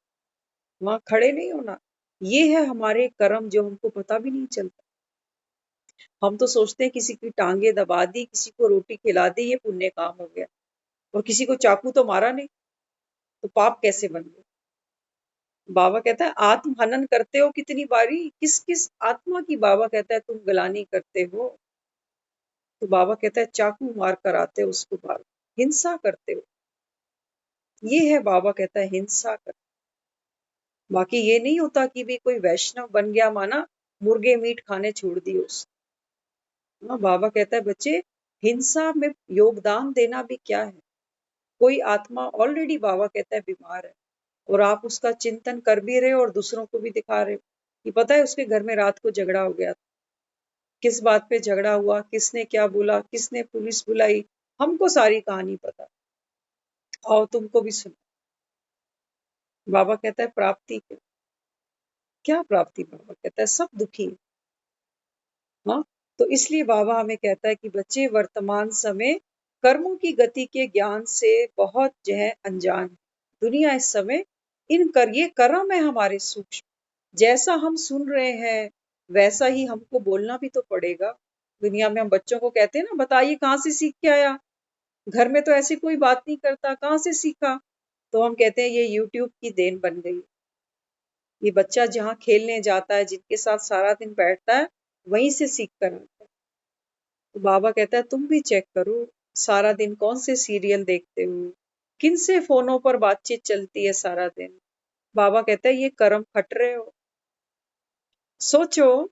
Speaker 2: वहां खड़े नहीं होना। ये है हमारे कर्म, जो हमको पता भी नहीं चलता। हम तो सोचते हैं किसी की टांगे दबा दी, किसी को रोटी खिला दी, ये पुण्य काम हो गया, और किसी को चाकू तो मारा नहीं, तो पाप कैसे बन गए? बाबा कहता है आत्म हनन करते हो कितनी बारी, किस किस आत्मा की, बाबा कहता है तुम गलानी करते हो? तो बाबा कहता है चाकू मार कर आते हो उसको मारो, हिंसा करते हो। ये है, बाबा कहता है हिंसा कर। बाकी ये नहीं होता कि भी कोई वैष्णव बन गया, माना मुर्गे मीट खाने छोड़ दिए उसने। हाँ, बाबा कहता है बच्चे, हिंसा में योगदान देना भी क्या है? कोई आत्मा ऑलरेडी, बाबा कहता है, बीमार है, और आप उसका चिंतन कर भी रहे हो और दूसरों को भी दिखा रहे हो कि पता है उसके घर में रात को झगड़ा हो गया, किस बात पे झगड़ा हुआ, किसने क्या बोला, किसने पुलिस बुलाई, हमको सारी कहानी पता। आओ तुमको भी सुनो। बाबा कहता है प्राप्ति क्या? क्या प्राप्ति? बाबा कहता है सब दुखी है। हाँ, तो इसलिए बाबा हमें कहता है कि बच्चे, वर्तमान समय कर्मों की गति के ज्ञान से बहुत जो है अनजान है। दुनिया इस समय ये कर्म है हमारे सूक्ष्म। जैसा हम सुन रहे हैं, वैसा ही हमको बोलना भी तो पड़ेगा। दुनिया में हम बच्चों को कहते हैं ना, बताइए कहाँ से सीख के आया? घर में तो ऐसी कोई बात नहीं करता, कहाँ से सीखा? तो हम कहते हैं ये यूट्यूब की देन बन गई। ये बच्चा जहाँ खेलने जाता है, जिनके साथ सारा दिन बैठता है, वहीं से सीख कर आता है। तो बाबा कहता है तुम भी चेक करो, सारा दिन कौन से सीरियल देखते हो, किन से फोनों पर बातचीत चलती है सारा दिन। बाबा कहता है ये कर्म खट रहे हो। सोचो,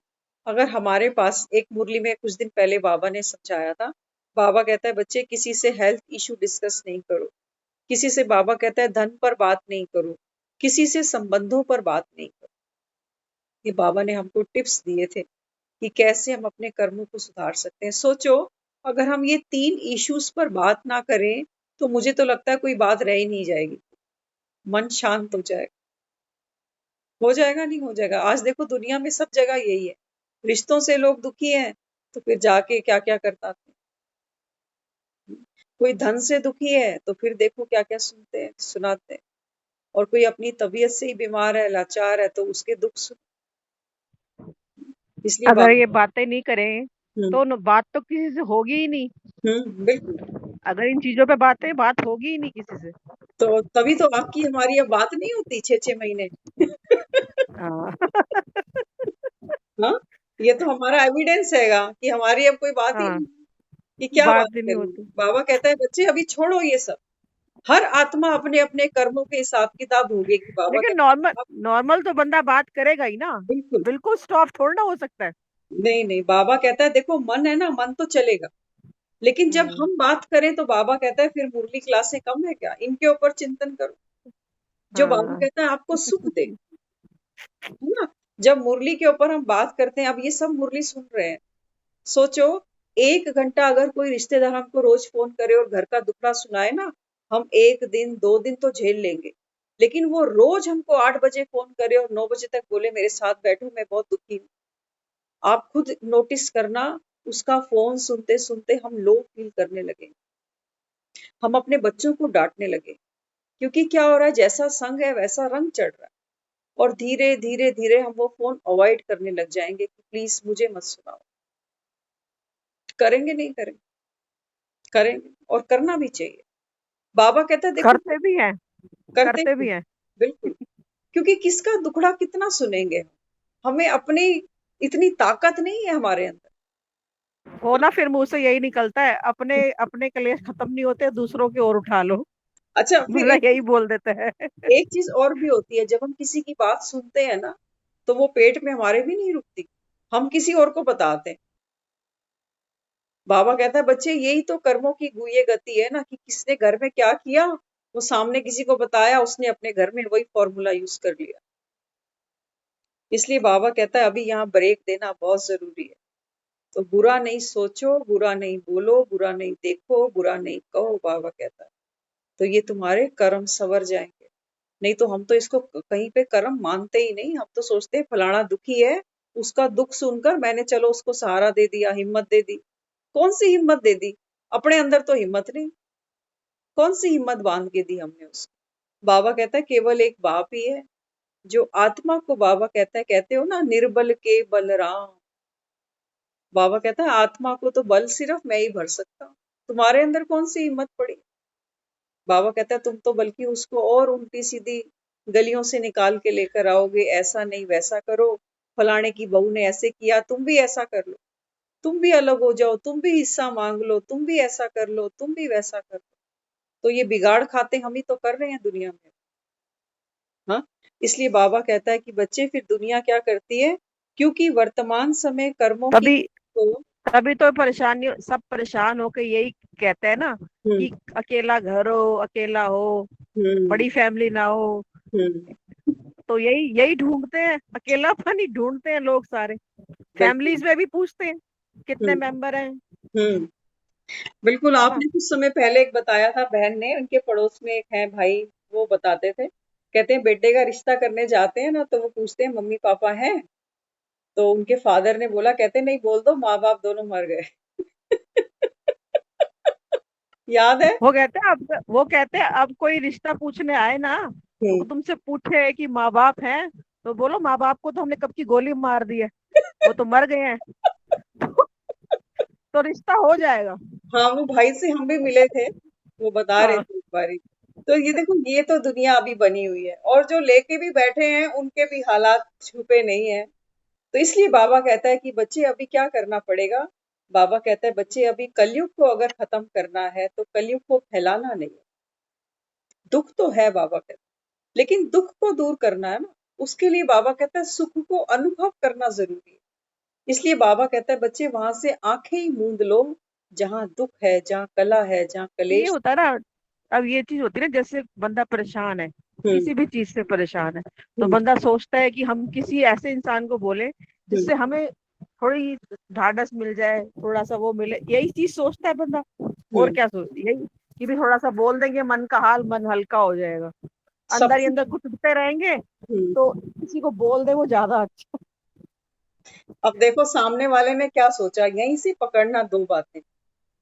Speaker 2: अगर हमारे पास एक मुरली में कुछ दिन पहले बाबा ने समझाया था, बाबा कहता है बच्चे किसी से हेल्थ इशू डिस्कस नहीं करो, किसी से, बाबा कहता है धन पर बात नहीं करो, किसी से संबंधों पर बात नहीं करो। ये बाबा ने हमको टिप्स दिए थे कि कैसे हम अपने कर्मों को सुधार सकते हैं। सोचो, अगर हम ये 3 इश्यूज पर बात ना करें, तो मुझे तो लगता है कोई बात रह ही नहीं जाएगी, मन शांत हो जाएगा। हो जाएगा, नहीं हो जाएगा? आज देखो दुनिया में सब जगह यही है, रिश्तों से लोग दुखी हैं, तो फिर जाके क्या क्या करता है। कोई धन से दुखी है तो फिर देखो क्या क्या सुनते हैं, सुनाते हैं। और कोई अपनी तबीयत से ही बीमार है, लाचार है, तो उसके दुख सुन। इसलिए
Speaker 1: अगर
Speaker 2: बाबा,
Speaker 1: ये बातें नहीं करें
Speaker 2: हम्म
Speaker 1: तो बात तो किसी से होगी ही नहीं।
Speaker 2: बिल्कुल।
Speaker 1: अगर इन चीजों पे बात होगी ही नहीं किसी से।
Speaker 2: तो तभी तो आपकी हमारी अब बात नहीं होती 6-6 महीने।
Speaker 1: हाँ।
Speaker 2: हाँ, ये तो हमारा एविडेंस हैगा कि हमारी अब कोई बात ही
Speaker 1: हाँ,
Speaker 2: नहीं, कि क्या बात
Speaker 1: बात ही नहीं
Speaker 2: करें।
Speaker 1: होती।
Speaker 2: बाबा कहता है बच्चे अभी छोड़ो ये सब, हर आत्मा अपने अपने कर्मों के हिसाब किताब भोगेगी। बाबा
Speaker 1: लेकिन
Speaker 2: कहता
Speaker 1: नॉर्मल
Speaker 2: है आप,
Speaker 1: नॉर्मल तो बंदा बात करेगा ही ना।
Speaker 2: बिल्कुल।
Speaker 1: बिल्कुल स्टॉप थोड़ा ना हो सकता है।
Speaker 2: नहीं नहीं, बाबा कहता है देखो मन है ना, मन तो चलेगा, लेकिन जब
Speaker 1: हम्म।
Speaker 2: हम बात करें तो बाबा कहता है फिर मुरली क्लासें कम है क्या, इनके ऊपर चिंतन करो। जो बाबा
Speaker 1: हाँ।
Speaker 2: कहता है आपको सुख दे, है ना। जब मुरली के ऊपर हम बात करते हैं, अब ये सब मुरली सुन रहे हैं, सोचो, 1 घंटा अगर कोई रिश्तेदार हमको रोज फोन करे और घर का दुखड़ा सुनाए ना, हम 1 दिन 2 दिन तो झेल लेंगे। लेकिन वो रोज हमको 8 बजे फोन करे और 9 बजे तक बोले मेरे साथ बैठो, मैं बहुत दुखी हूँ। आप खुद नोटिस करना, उसका फोन सुनते सुनते हम लो फील करने लगे, हम अपने बच्चों को डांटने लगे, क्योंकि क्या हो रहा है, जैसा संग है वैसा रंग चढ़ रहा है। और धीरे धीरे धीरे हम वो फोन अवॉइड करने लग जाएंगे कि प्लीज मुझे मत सुनाओ। करेंगे, नहीं करेंगे? करेंगे, और करना भी चाहिए। बाबा कहता है देखो,
Speaker 1: करते भी हैं।
Speaker 2: करते
Speaker 1: करते
Speaker 2: हैं,
Speaker 1: भी हैं।
Speaker 2: बिल्कुल। क्योंकि किसका दुखड़ा कितना सुनेंगे, हमें अपनी इतनी ताकत नहीं है हमारे अंदर।
Speaker 1: वो ना फिर मुंह से यही निकलता है, अपने अपने कलेश खत्म नहीं होते, दूसरों के और उठा लो।
Speaker 2: अच्छा, फिर
Speaker 1: मतलब यही बोल देते हैं।
Speaker 2: एक चीज और भी होती है, जब हम किसी की बात सुनते हैं ना, तो वो पेट में हमारे भी नहीं रुकती, हम किसी और को बताते हैं। बाबा कहता है बच्चे यही तो कर्मों की गुह्य गति है ना, कि किसने घर में क्या किया, वो सामने किसी को बताया, उसने अपने घर में वही फॉर्मूला यूज कर लिया। इसलिए बाबा कहता है अभी यहाँ ब्रेक देना बहुत जरूरी है। तो बुरा नहीं सोचो, बुरा नहीं बोलो, बुरा नहीं देखो, बुरा नहीं कहो, बाबा कहता है, तो ये तुम्हारे कर्म संवर जाएंगे। नहीं तो हम तो इसको कहीं पे कर्म मानते ही नहीं, हम तो सोचते हैं फलाना दुखी है, उसका दुख सुनकर मैंने चलो उसको सहारा दे दिया, हिम्मत दे दी। कौन सी हिम्मत दे दी? अपने अंदर तो हिम्मत नहीं, कौन सी हिम्मत बांध के दी हमने उसको। बाबा कहता है केवल एक बाप ही है जो आत्मा को, बाबा कहता है, कहते हो ना निर्बल के बलराम, बाबा कहता है आत्मा को तो बल सिर्फ मैं ही भर सकता हूँ, तुम्हारे अंदर कौन सी हिम्मत पड़ी। बाबा कहता है तुम तो बल्कि उसको और उल्टी सीधी गलियों से निकाल के लेकर आओगे, ऐसा नहीं वैसा करो, फलाने की बहू ने ऐसे किया, तुम भी ऐसा कर लो, तुम भी अलग हो जाओ, तुम भी हिस्सा मांग लो, तुम भी ऐसा कर लो, तुम भी वैसा कर लो। तो ये बिगाड़ खाते हम ही तो कर रहे हैं दुनिया में। हाँ, इसलिए बाबा कहता है कि बच्चे फिर दुनिया क्या करती है, क्योंकि वर्तमान समय कर्मों की
Speaker 1: तभी
Speaker 2: तो,
Speaker 1: तभी तो परेशानी, सब परेशान होके यही कहते हैं ना
Speaker 2: हम्म
Speaker 1: कि अकेला घर हो, अकेला हो,
Speaker 2: हम्म
Speaker 1: बड़ी फैमिली ना हो।
Speaker 2: हम्म
Speaker 1: तो यही यही ढूंढते हैं, अकेलापन ही ढूंढते हैं लोग सारे।
Speaker 2: बिल्कुल।
Speaker 1: फैमिलीज में भी पूछते हैं कितने
Speaker 2: हम्म
Speaker 1: मेंबर हैं।
Speaker 2: हम्म बिल्कुल,
Speaker 1: है ना।
Speaker 2: आपने कुछ समय पहले एक बताया था, बहन ने, उनके पड़ोस में एक है भाई, वो बताते थे, कहते हैं बेटे का रिश्ता करने जाते हैं ना, तो वो पूछते हैं मम्मी पापा हैं, तो उनके फादर ने बोला, कहते नहीं बोल दो माँ बाप दोनों मर गए। याद है?
Speaker 1: वो कहते हैं अब कोई रिश्ता पूछने आए ना, वो
Speaker 2: हम्म
Speaker 1: तुमसे पूछे कि माँ बाप हैं, तो बोलो माँ बाप को तो हमने कब की गोली मार दी है, वो तो मर गए हैं। तो रिश्ता हो जाएगा।
Speaker 2: हाँ, वो भाई से हम भी मिले थे, वो बता रहे
Speaker 1: हाँ।
Speaker 2: थे एक बारी। तो ये देखो, ये तो दुनिया अभी बनी हुई है, और जो लेके भी बैठे हैं उनके भी हालात छुपे नहीं है। तो इसलिए बाबा कहता है कि बच्चे अभी क्या करना पड़ेगा। बाबा कहता है बच्चे अभी कलयुग को अगर खत्म करना है तो कलयुग को फैलाना नहीं है। दुख तो है, बाबा कहता है, लेकिन दुख को दूर करना है ना, उसके लिए बाबा कहता है सुख को अनुभव करना जरूरी है। इसलिए बाबा कहता है बच्चे वहां से आंखें ही मूंद लो, जहां दुख है, जहां कला है, जहां
Speaker 1: ये
Speaker 2: कलेश।
Speaker 1: होता है ना, अब ये चीज होती है ना, जैसे बंदा परेशान है,
Speaker 2: हम्म।
Speaker 1: किसी भी चीज से परेशान है, तो
Speaker 2: हम्म।
Speaker 1: बंदा सोचता है कि हम किसी ऐसे इंसान को बोले
Speaker 2: हम्म।
Speaker 1: जिससे हमें थोड़ी ढाढ़स मिल जाए, थोड़ा सा वो मिले, यही चीज सोचता है बंदा। और
Speaker 2: हम्म।
Speaker 1: क्या सोच, यही कि भी थोड़ा सा बोल देंगे मन का हाल, मन हल्का हो जाएगा।
Speaker 2: सब
Speaker 1: अंदर ही
Speaker 2: कुछ।
Speaker 1: अंदर घुटते रहेंगे,
Speaker 2: हम्म।
Speaker 1: तो किसी को बोल दे वो ज्यादा अच्छा।
Speaker 2: अब देखो सामने वाले ने क्या सोचा, यहीं से पकड़ना दो बातें।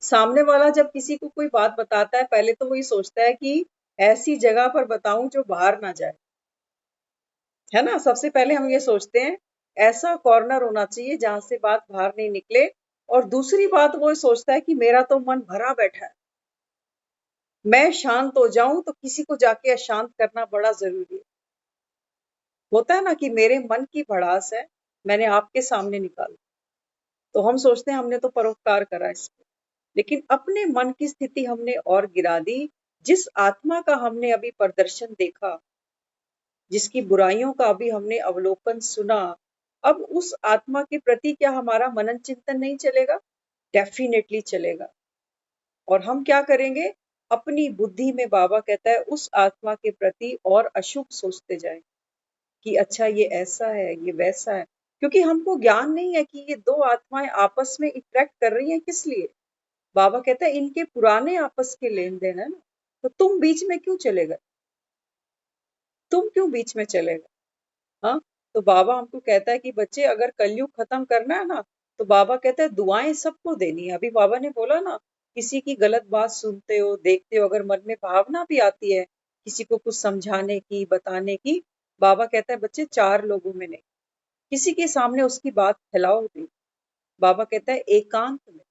Speaker 2: सामने वाला जब किसी को कोई बात बताता है, पहले तो वही सोचता है कि ऐसी जगह पर बताऊं जो बाहर ना जाए, है ना। सबसे पहले हम ये सोचते हैं ऐसा कॉर्नर होना चाहिए जहां से बात बाहर नहीं निकले। और दूसरी बात वो सोचता है कि मेरा तो मन भरा बैठा है, मैं शांत हो जाऊं तो किसी को जाके अशांत करना बड़ा जरूरी है। होता है ना कि मेरे मन की भड़ास है, मैंने आपके सामने निकाला, तो हम सोचते हैं हमने तो परोपकार करा इसमें। लेकिन अपने मन की स्थिति हमने और गिरा दी। जिस आत्मा का हमने अभी प्रदर्शन देखा, जिसकी बुराइयों का अभी हमने अवलोकन सुना, अब उस आत्मा के प्रति क्या हमारा मनन चिंतन नहीं चलेगा? डेफिनेटली चलेगा। और हम क्या करेंगे? अपनी बुद्धि में बाबा कहता है उस आत्मा के प्रति और अशुभ सोचते जाएं कि अच्छा ये ऐसा है, ये वैसा है। क्योंकि हमको ज्ञान नहीं है कि ये दो आत्माएं आपस में इंटरेक्ट कर रही हैं किस लिए। बाबा कहता है इनके पुराने आपस के लेन देन है ना, तो तुम बीच में क्यों चले गए? तुम क्यों बीच में चले गए? हाँ। तो बाबा हमको कहता है कि बच्चे अगर कलयुग खत्म करना है ना, तो बाबा कहता है दुआएं सबको देनी है। अभी बाबा ने बोला ना, किसी की गलत बात सुनते हो, देखते हो, अगर मन में भावना भी आती है किसी को कुछ समझाने की, बताने की, बाबा कहता है बच्चे चार लोगों में नहीं, किसी के सामने उसकी बात फैलाओ नहीं। बाबा कहता है एकांत में।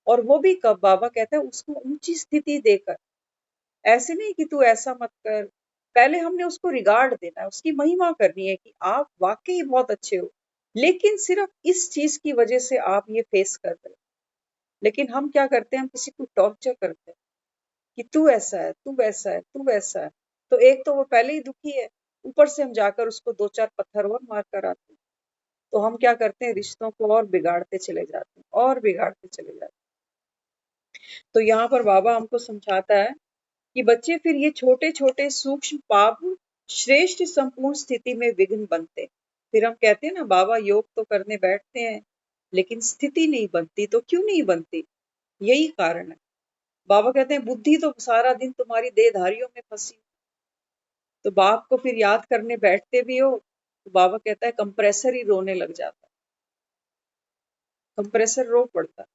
Speaker 2: और वो भी कब? बाबा कहता है उसको ऊंची स्थिति देकर। ऐसे नहीं कि तू ऐसा मत कर, पहले हमने उसको रिगार्ड देना है, उसकी महिमा करनी है कि आप वाकई बहुत अच्छे हो, लेकिन सिर्फ इस चीज की वजह से आप ये फेस कर रहे हो। लेकिन हम क्या करते हैं? हम किसी को टॉर्चर करते हैं कि तू ऐसा है, तू वैसा है, तू वैसा है। तो एक तो वो पहले ही दुखी है, ऊपर से हम जाकर उसको दो चार पत्थर और मार कर आते हैं। तो हम क्या करते हैं? रिश्तों को और बिगाड़ते चले जाते हैं, और बिगाड़ते चले जाते हैं। तो यहाँ पर बाबा हमको समझाता है कि बच्चे फिर ये छोटे छोटे सूक्ष्म पाप श्रेष्ठ संपूर्ण स्थिति में विघ्न बनते। फिर हम कहते हैं ना बाबा योग तो करने बैठते हैं, लेकिन स्थिति नहीं बनती। तो क्यों नहीं बनती? यही कारण है। बाबा कहते हैं बुद्धि तो सारा दिन तुम्हारी देहधारियों में फंसी। तो बाप को फिर याद करने बैठते भी हो, तो बाबा कहता है कंप्रेसर ही रोने लग जाता है। कंप्रेसर रो पड़ता है,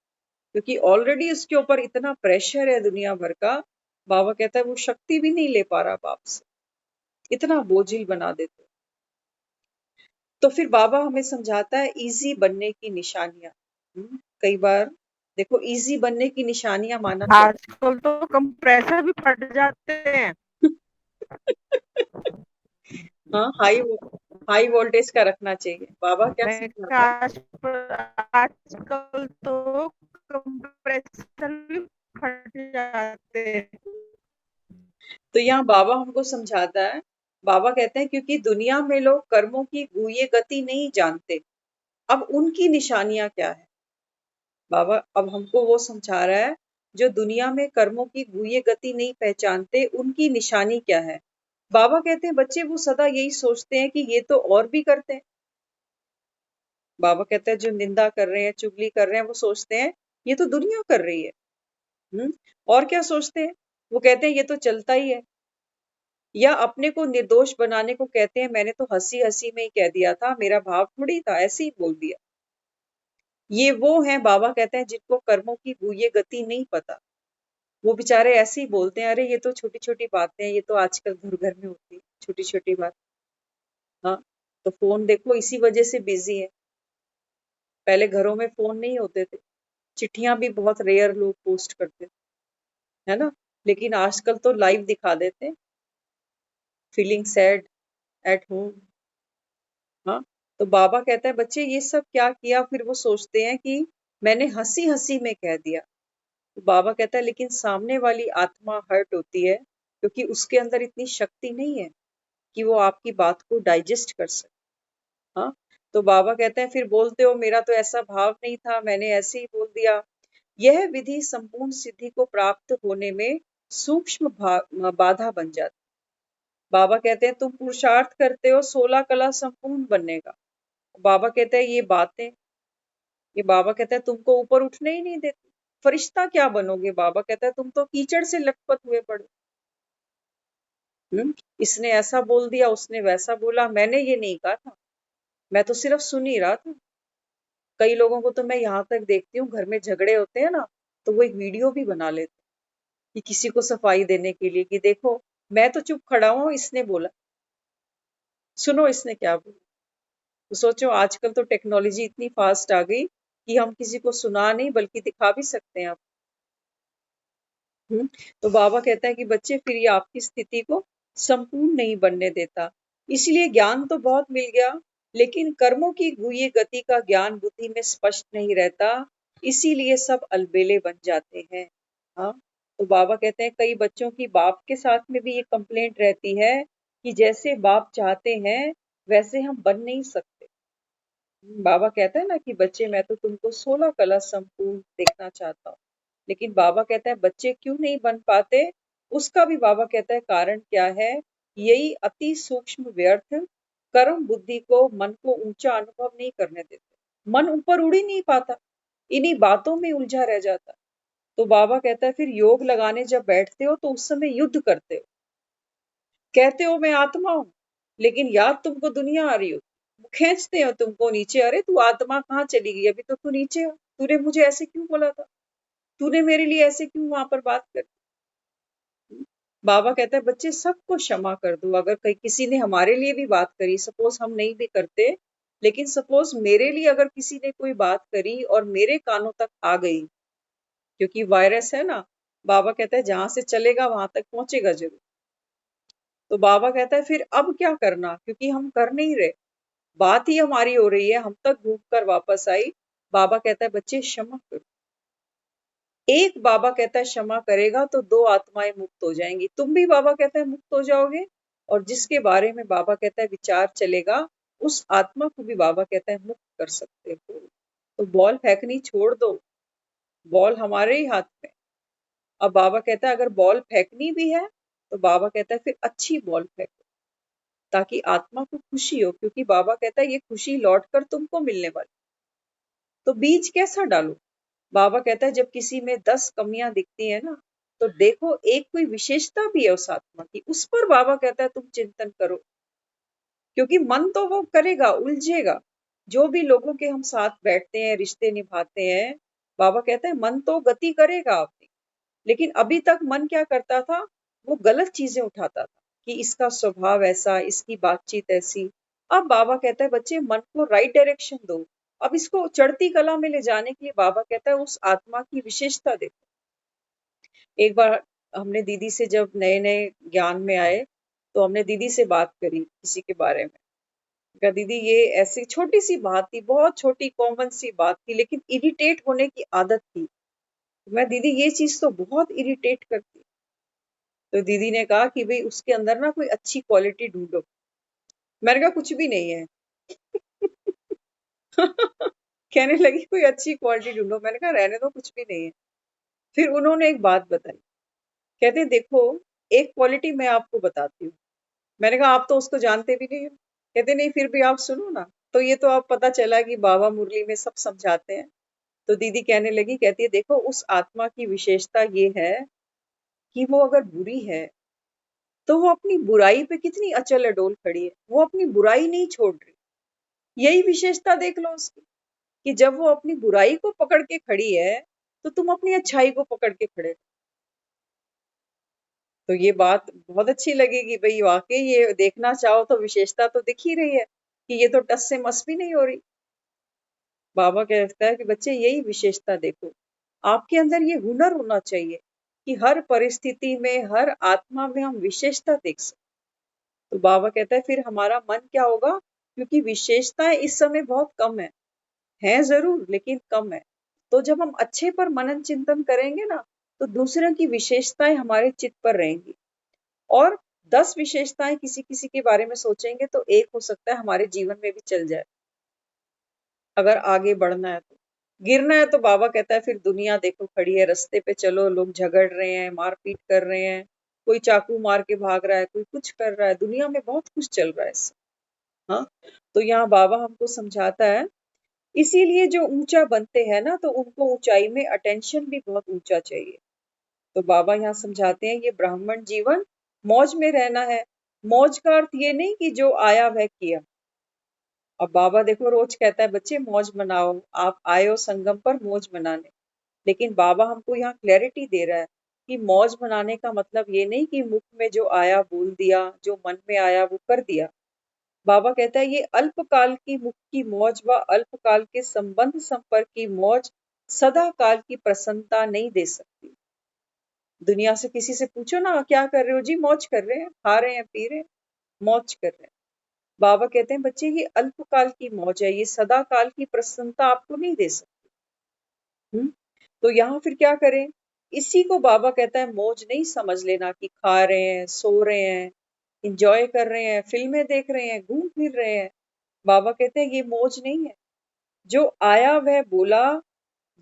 Speaker 2: क्योंकि ऑलरेडी उसके ऊपर इतना प्रेशर है दुनिया भर का। बाबा कहता है वो शक्ति भी नहीं ले पा रहा बाप से, इतना बोझिल बना देते। तो फिर बाबा हमें समझाता है इजी बनने की निशानियां। कई बार देखो इजी बनने की निशानियां माना क्या
Speaker 1: आजकल तो कंप्रेसर भी फट जाते हैं।
Speaker 2: है? हाँ, हाई वोल्टेज का रखना चाहिए। बाबा क्या
Speaker 1: मैं
Speaker 2: समझाता है?
Speaker 1: आजकल तो कंप्रेसर भी फट जाते हैं।
Speaker 2: तो यहाँ बाबा हमको समझाता है। बाबा कहते हैं क्योंकि दुनिया में लोग कर्मों की गुह्य गति नहीं जानते, अब उनकी निशानियां क्या है। बाबा अब हमको वो समझा रहा है, जो दुनिया में कर्मों की गुह्य गति नहीं पहचानते, उनकी निशानी क्या है। बाबा कहते हैं बच्चे वो सदा यही सोचते हैं कि ये तो और भी करते हैं। बाबा कहते हैं जो निंदा कर रहे हैं, चुगली कर रहे हैं, वो सोचते हैं ये तो दुनिया कर रही है। और क्या सोचते हैं? वो कहते हैं ये तो चलता ही है। या अपने को निर्दोष बनाने को कहते हैं मैंने तो हंसी हंसी में ही कह दिया था, मेरा भाव थोड़ी था, ऐसे ही बोल दिया। ये वो हैं, बाबा कहते हैं जिनको कर्मों की गुह्य गति नहीं पता। वो बेचारे ऐसे ही बोलते हैं अरे ये तो छोटी छोटी बातें हैं, ये तो आजकल घर घर में होती है छोटी छोटी बात। हाँ। तो फोन देखो इसी वजह से बिजी है। पहले घरों में फोन नहीं होते थे, चिट्ठियां भी बहुत रेयर लोग पोस्ट करते थे, है ना। लेकिन आजकल तो लाइव दिखा देते हैं, फीलिंग सैड एट होम। हाँ, तो बाबा कहता है बच्चे ये सब क्या किया, फिर वो सोचते हैं कि मैंने हंसी हंसी में कह दिया। तो बाबा कहता है लेकिन सामने वाली आत्मा हर्ट होती है, क्योंकि उसके अंदर इतनी शक्ति नहीं है कि वो आपकी बात को डाइजेस्ट कर सके। हाँ, तो बाबा कहते हैं फिर बोलते हो मेरा तो ऐसा भाव नहीं था, मैंने ऐसे ही बोल दिया। यह विधि संपूर्ण सिद्धि को प्राप्त होने में सूक्ष्म बाधा बन जाती। बाबा कहते हैं तुम पुरुषार्थ करते हो 16 कला संपूर्ण बनने का। बाबा कहते हैं ये बाबा कहते हैं तुमको ऊपर उठने ही नहीं देते, फरिश्ता क्या बनोगे। बाबा कहता है तुम तो कीचड़ से लथपथ हुए पड़े। इसने ऐसा बोल दिया, उसने वैसा बोला, मैंने ये नहीं कहा था, मैं तो सिर्फ सुन ही रहा था। कई लोगों को तो मैं यहाँ तक देखती हूँ, घर में झगड़े होते हैं ना, तो वो एक वीडियो भी बना लेते कि किसी को सफाई देने के लिए कि देखो मैं तो चुप खड़ा हूँ, इसने बोला, सुनो इसने क्या बोला। तो सोचो आजकल तो टेक्नोलॉजी इतनी फास्ट आ गई कि हम किसी को सुना नहीं बल्कि दिखा भी सकते हैं आप। तो बाबा कहता है कि बच्चे फिर ये आपकी स्थिति को संपूर्ण नहीं बनने देता। इसलिए ज्ञान तो बहुत मिल गया, लेकिन कर्मों की गुह्य गति का ज्ञान बुद्धि में स्पष्ट नहीं रहता, इसीलिए सब अलबेले बन जाते हैं। हाँ, तो बाबा कहते हैं कई बच्चों की बाप के साथ में भी ये कंप्लेंट रहती है कि जैसे बाप चाहते हैं वैसे हम बन नहीं सकते। बाबा कहता है ना कि बच्चे मैं तो तुमको 16 कला संपूर्ण देखना चाहता हूँ, लेकिन बाबा कहता है बच्चे क्यों नहीं बन पाते। उसका भी बाबा कहता है कारण क्या है, यही अति सूक्ष्म व्यर्थ कर्म बुद्धि को मन को ऊंचा अनुभव नहीं करने देते। मन ऊपर उड़ ही नहीं पाता, इन्हीं बातों में उलझा रह जाता। तो बाबा कहता है फिर योग लगाने जब बैठते हो तो उस समय युद्ध करते हो, कहते हो मैं आत्मा हूँ, लेकिन याद तुमको दुनिया आ रही हो, खींचते हो तुमको नीचे, अरे तू आत्मा कहाँ चली गई, अभी तो तू नीचे हो, तूने मुझे ऐसे क्यों बोला था, तूने मेरे लिए ऐसे क्यों वहां पर बात कर। बाबा कहता है बच्चे सबको क्षमा कर दो, अगर कहीं किसी ने हमारे लिए भी बात करी, सपोज हम नहीं भी करते, लेकिन सपोज मेरे लिए अगर किसी ने कोई बात करी और मेरे कानों तक आ गई, क्योंकि वायरस है ना, बाबा कहता है जहां से चलेगा वहां तक पहुंचेगा जरूर। तो बाबा कहता है फिर अब क्या करना, क्योंकि हम कर नहीं रहे, बात ही हमारी हो रही है, हम तक घूम कर वापस आई। बाबा कहता है बच्चे क्षमा करो। एक बाबा कहता है क्षमा करेगा तो दो आत्माएं मुक्त हो जाएंगी, तुम भी बाबा कहता है मुक्त हो जाओगे, और जिसके बारे में बाबा कहता है विचार चलेगा उस आत्मा को भी बाबा कहता है मुक्त कर सकते हो। तो बॉल फेंकनी छोड़ दो, बॉल हमारे ही हाथ में। अब बाबा कहता है अगर बॉल फेंकनी भी है तो बाबा कहता है फिर अच्छी बॉल फेंको, ताकि आत्मा को खुशी हो, क्योंकि बाबा कहता है ये खुशी लौट कर तुमको मिलने वाली। तो बीज कैसा डालो। बाबा कहता है जब किसी में 10 कमियां दिखती है ना, तो देखो एक कोई विशेषता भी है उस आत्मा की, उस पर बाबा कहता है तुम चिंतन करो, क्योंकि मन तो वो करेगा, उलझेगा। जो भी लोगों के हम साथ बैठते हैं, रिश्ते निभाते हैं, बाबा कहते हैं मन तो गति करेगा अपनी, लेकिन अभी तक मन क्या करता था, वो गलत चीजें उठाता था कि इसका स्वभाव ऐसा, इसकी बातचीत ऐसी। अब बाबा कहता है बच्चे मन को राइट डायरेक्शन दो, अब इसको चढ़ती कला में ले जाने के लिए बाबा कहता है उस आत्मा की विशेषता देखो। एक बार हमने दीदी से जब नए नए ज्ञान में आए, तो हमने दीदी से बात करी किसी के बारे में, कहा दीदी ये ऐसी छोटी सी बात थी, बहुत छोटी कॉमन सी बात थी, लेकिन इरिटेट होने की आदत थी। मैं दीदी ये चीज तो बहुत इरिटेट करती। तो दीदी ने कहा कि भाई उसके अंदर ना कोई अच्छी क्वालिटी ढूंढो। मैंने कहा कुछ भी नहीं है। कहने लगी कोई अच्छी क्वालिटी ढूंढो, मैंने कहा रहने दो कुछ भी नहीं है। फिर उन्होंने एक बात बताई, कहते देखो एक क्वालिटी मैं आपको बताती हूँ। मैंने कहा आप तो उसको जानते भी नहीं हो। कहते नहीं फिर भी आप सुनो ना। तो ये तो आप पता चला कि बाबा मुरली में सब समझाते हैं। तो दीदी कहने लगी, कहती है देखो उस आत्मा की विशेषता ये है कि वो अगर बुरी है तो वो अपनी बुराई पे कितनी अचल अडोल खड़ी है, वो अपनी बुराई नहीं छोड़ रही। यही विशेषता देख लो उसकी, कि जब वो अपनी बुराई को पकड़ के खड़ी है तो तुम अपनी अच्छाई को पकड़ के खड़े हो। तो ये बात बहुत अच्छी लगेगी, भाई वाकई ये देखना चाहो तो विशेषता तो दिख ही रही है कि ये तो टस से मस भी नहीं हो रही। बाबा कहता है कि बच्चे यही विशेषता देखो, आपके अंदर ये हुनर होना चाहिए कि हर परिस्थिति में, हर आत्मा में हम विशेषता देख सकते। तो बाबा कहता है फिर हमारा मन क्या होगा, क्योंकि विशेषताएं इस समय बहुत कम है जरूर लेकिन कम है। तो जब हम अच्छे पर मनन चिंतन करेंगे ना, तो दूसरों की विशेषताएं हमारे चित्त पर रहेंगी। और 10 विशेषताएं किसी किसी के बारे में सोचेंगे तो एक हो सकता है हमारे जीवन में भी चल जाए, अगर आगे बढ़ना है तो। गिरना है तो बाबा कहता है फिर दुनिया देखो खड़ी है, रास्ते पे चलो, लोग झगड़ रहे हैं, मारपीट कर रहे हैं, कोई चाकू मार के भाग रहा है, कोई कुछ कर रहा है, दुनिया में बहुत कुछ चल रहा है इससे। हाँ, तो यहाँ बाबा हमको समझाता है, इसीलिए जो ऊंचा बनते हैं ना, तो उनको ऊंचाई में अटेंशन भी बहुत ऊंचा चाहिए। तो बाबा यहाँ समझाते हैं ये ब्राह्मण जीवन मौज में रहना है। मौज का अर्थ ये नहीं कि जो आया वह किया। अब बाबा देखो रोज कहता है बच्चे मौज मनाओ, आप आए हो संगम पर मौज मनाने। लेकिन बाबा हमको यहाँ क्लैरिटी दे रहा है कि मौज मनाने का मतलब ये नहीं कि मुख में जो आया बोल दिया, जो मन में आया वो कर दिया। बाबा कहता है ये अल्पकाल की मुख की मौज व अल्पकाल के संबंध संपर्क की मौज सदा काल की प्रसन्नता नहीं दे सकती। दुनिया से किसी से पूछो ना क्या कर रहे हो, जी मौज कर रहे हैं, खा रहे हैं, पी रहे हैं, मौज कर रहे हैं। बाबा कहते हैं बच्चे ये अल्पकाल की मौज है, ये सदा काल की प्रसन्नता आपको नहीं दे सकती। तो यहाँ फिर क्या करें? इसी को बाबा कहता है मौज नहीं समझ लेना कि खा रहे हैं, सो रहे हैं, इंजॉय कर रहे हैं, फिल्में देख रहे हैं, घूम फिर रहे हैं। बाबा कहते हैं ये मौज नहीं है। जो आया वह बोला,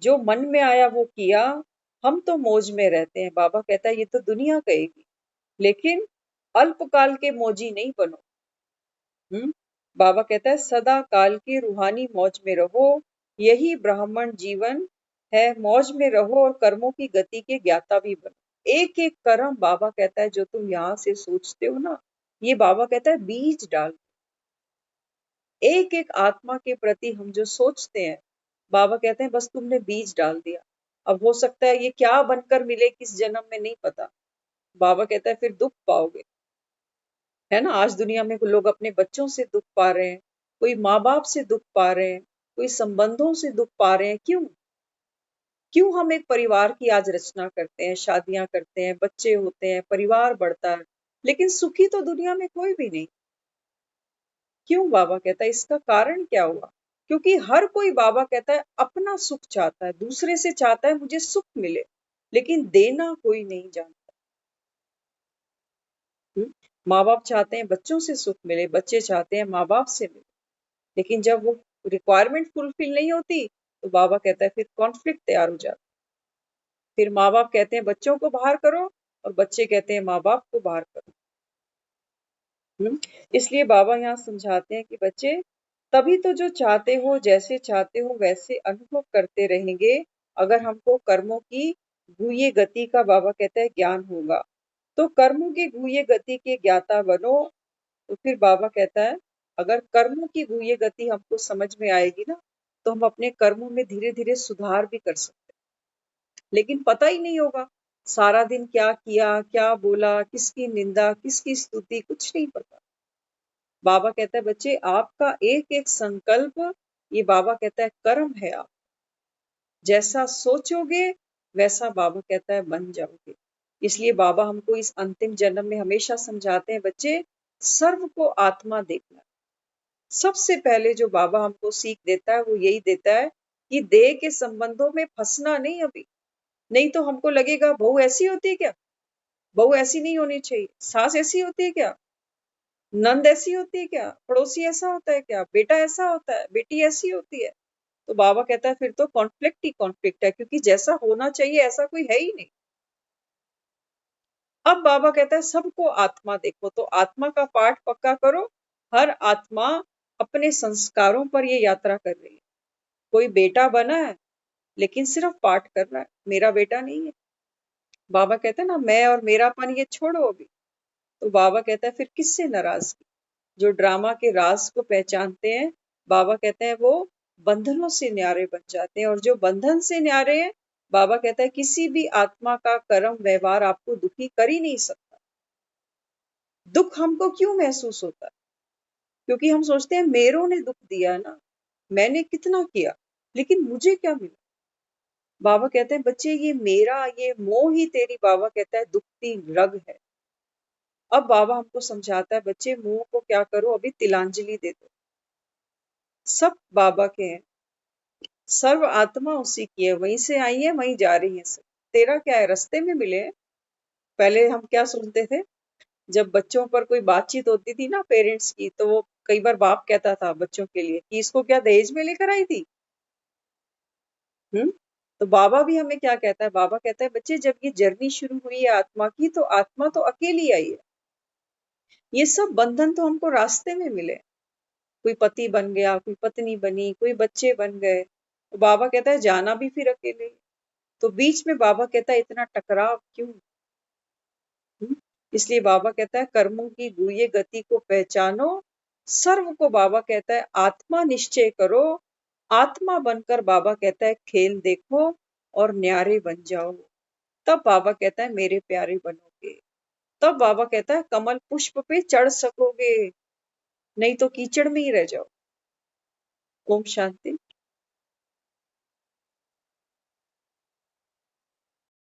Speaker 2: जो मन में आया वो किया, हम तो मौज में रहते हैं। बाबा कहता है ये तो दुनिया कहेगी, लेकिन अल्पकाल के मौजी नहीं बनो। बाबा कहता है सदा काल की रूहानी मौज में रहो, यही ब्राह्मण जीवन है। मौज में रहो और कर्मों की गति के ज्ञाता भी बनो। एक एक कर्म बाबा कहता है जो तुम यहाँ से सोचते हो ना, ये बाबा कहता है बीज डाल। एक एक आत्मा के प्रति हम जो सोचते हैं, बाबा कहते हैं बस तुमने बीज डाल दिया। अब हो सकता है ये क्या बनकर मिले किस जन्म में नहीं पता। बाबा कहता है फिर दुख पाओगे, है ना। आज दुनिया में लोग अपने बच्चों से दुख पा रहे हैं, कोई माँ बाप से दुख पा रहे हैं, कोई संबंधों से दुख पा रहे हैं। क्यों? क्यों हम एक परिवार की आज रचना करते हैं, शादियां करते हैं, बच्चे होते हैं, परिवार बढ़ता है, लेकिन सुखी तो दुनिया में कोई भी नहीं। क्यों? बाबा कहता है इसका कारण क्या हुआ? क्योंकि हर कोई बाबा कहता है अपना सुख चाहता है, दूसरे से चाहता है मुझे सुख मिले, लेकिन देना कोई नहीं जानता। माँ बाप चाहते हैं बच्चों से सुख मिले, बच्चे चाहते हैं माँ बाप से मिले, लेकिन जब वो रिक्वायरमेंट फुलफिल नहीं होती, तो बाबा कहता है फिर कॉन्फ्लिक्ट तैयार हो जाता है। फिर माँ बाप कहते हैं बच्चों को बाहर करो, और बच्चे कहते हैं माँ बाप को बाहर करो। इसलिए बाबा यहाँ समझाते हैं कि बच्चे तभी तो जो चाहते हो, जैसे चाहते हो वैसे अनुभव करते रहेंगे, अगर हमको कर्मों की गुह्य गति का बाबा कहता है ज्ञान होगा। तो कर्मों की गुह्य गति के ज्ञाता बनो। तो फिर बाबा कहता है अगर कर्मों की गुह्य गति हमको समझ में आएगी ना, तो हम अपने कर्मों में धीरे धीरे सुधार भी कर सकते हैं। लेकिन पता ही नहीं होगा सारा दिन क्या किया, क्या बोला, किसकी निंदा, किसकी स्तुति, कुछ नहीं पता। बाबा कहता है बच्चे आपका एक एक संकल्प, ये बाबा कहता है कर्म है। आप जैसा सोचोगे वैसा बाबा कहता है बन जाओगे। इसलिए बाबा हमको इस अंतिम जन्म में हमेशा समझाते हैं बच्चे सर्व को आत्मा देखना। सबसे पहले जो बाबा हमको सीख देता है वो यही देता है कि देह के संबंधों में फंसना नहीं अभी। नहीं तो हमको लगेगा बहू ऐसी होती है क्या, बहू ऐसी नहीं होनी चाहिए, सास ऐसी होती है क्या, नंद ऐसी होती है क्या, पड़ोसी ऐसा होता है क्या, बेटा ऐसा होता है, बेटी ऐसी होती है। तो बाबा कहता है फिर तो कॉन्फ्लिक्ट ही कॉन्फ्लिक्ट है, क्योंकि जैसा होना चाहिए ऐसा कोई है ही नहीं। अब बाबा कहता है सबको आत्मा देखो। तो आत्मा का पाठ पक्का करो। हर आत्मा अपने संस्कारों पर ये यात्रा कर रही है। कोई बेटा बना है लेकिन सिर्फ पाठ कर रहा है, मेरा बेटा नहीं है। बाबा कहते हैं ना मैं और मेरापन ये छोड़ो अभी। तो बाबा कहता है फिर किससे नाराजगी? जो ड्रामा के राज को पहचानते हैं, बाबा कहते हैं वो बंधनों से न्यारे बन जाते हैं। और जो बंधन से न्यारे हैं, बाबा कहता है किसी भी आत्मा का कर्म व्यवहार आपको दुखी कर ही नहीं सकता। दुख हमको क्यों महसूस होता है? क्योंकि हम सोचते हैं मेरों ने दुख दिया ना, मैंने कितना किया, लेकिन मुझे क्या मिला? बाबा कहते हैं बच्चे ये मेरा, ये मोह ही तेरी, बाबा कहता है दुखती रग है। अब बाबा हमको समझाता है, बच्चे मुंह को क्या करो, अभी तिलांजलि दे दो। सब बाबा के हैं, सर्व आत्मा उसी की है, वहीं से आई है, वहीं जा रही है सब। तेरा क्या है, रास्ते में मिले हैं। पहले हम क्या सुनते थे, जब बच्चों पर कोई बातचीत होती थी ना पेरेंट्स की, तो वो कई बार बाप कहता था बच्चों के लिए कि इसको क्या दहेज में लेकर आई थी। तो बाबा भी हमें क्या कहता है, बाबा कहता है बच्चे जब ये जर्नी शुरू हुई है आत्मा की, तो आत्मा तो अकेली आई है। ये सब बंधन तो हमको रास्ते में मिले। कोई पति बन गया, कोई पत्नी बनी, कोई बच्चे बन गए, तो बाबा कहता है जाना भी फिर अकेले। तो बीच में बाबा कहता है इतना टकराव क्यों। हम्म? इसलिए बाबा कहता है कर्मों की गुह्य गति को पहचानो, सर्व को बाबा कहता है आत्मा निश्चय करो, आत्मा बनकर बाबा कहता है खेल देखो और न्यारे बन जाओ। तब बाबा कहता है मेरे प्यारे बनोगे। तब बाबा कहता है कमल पुष्प पे चढ़ सकोगे, नहीं तो कीचड़ में ही रह जाओ। ओम शांति।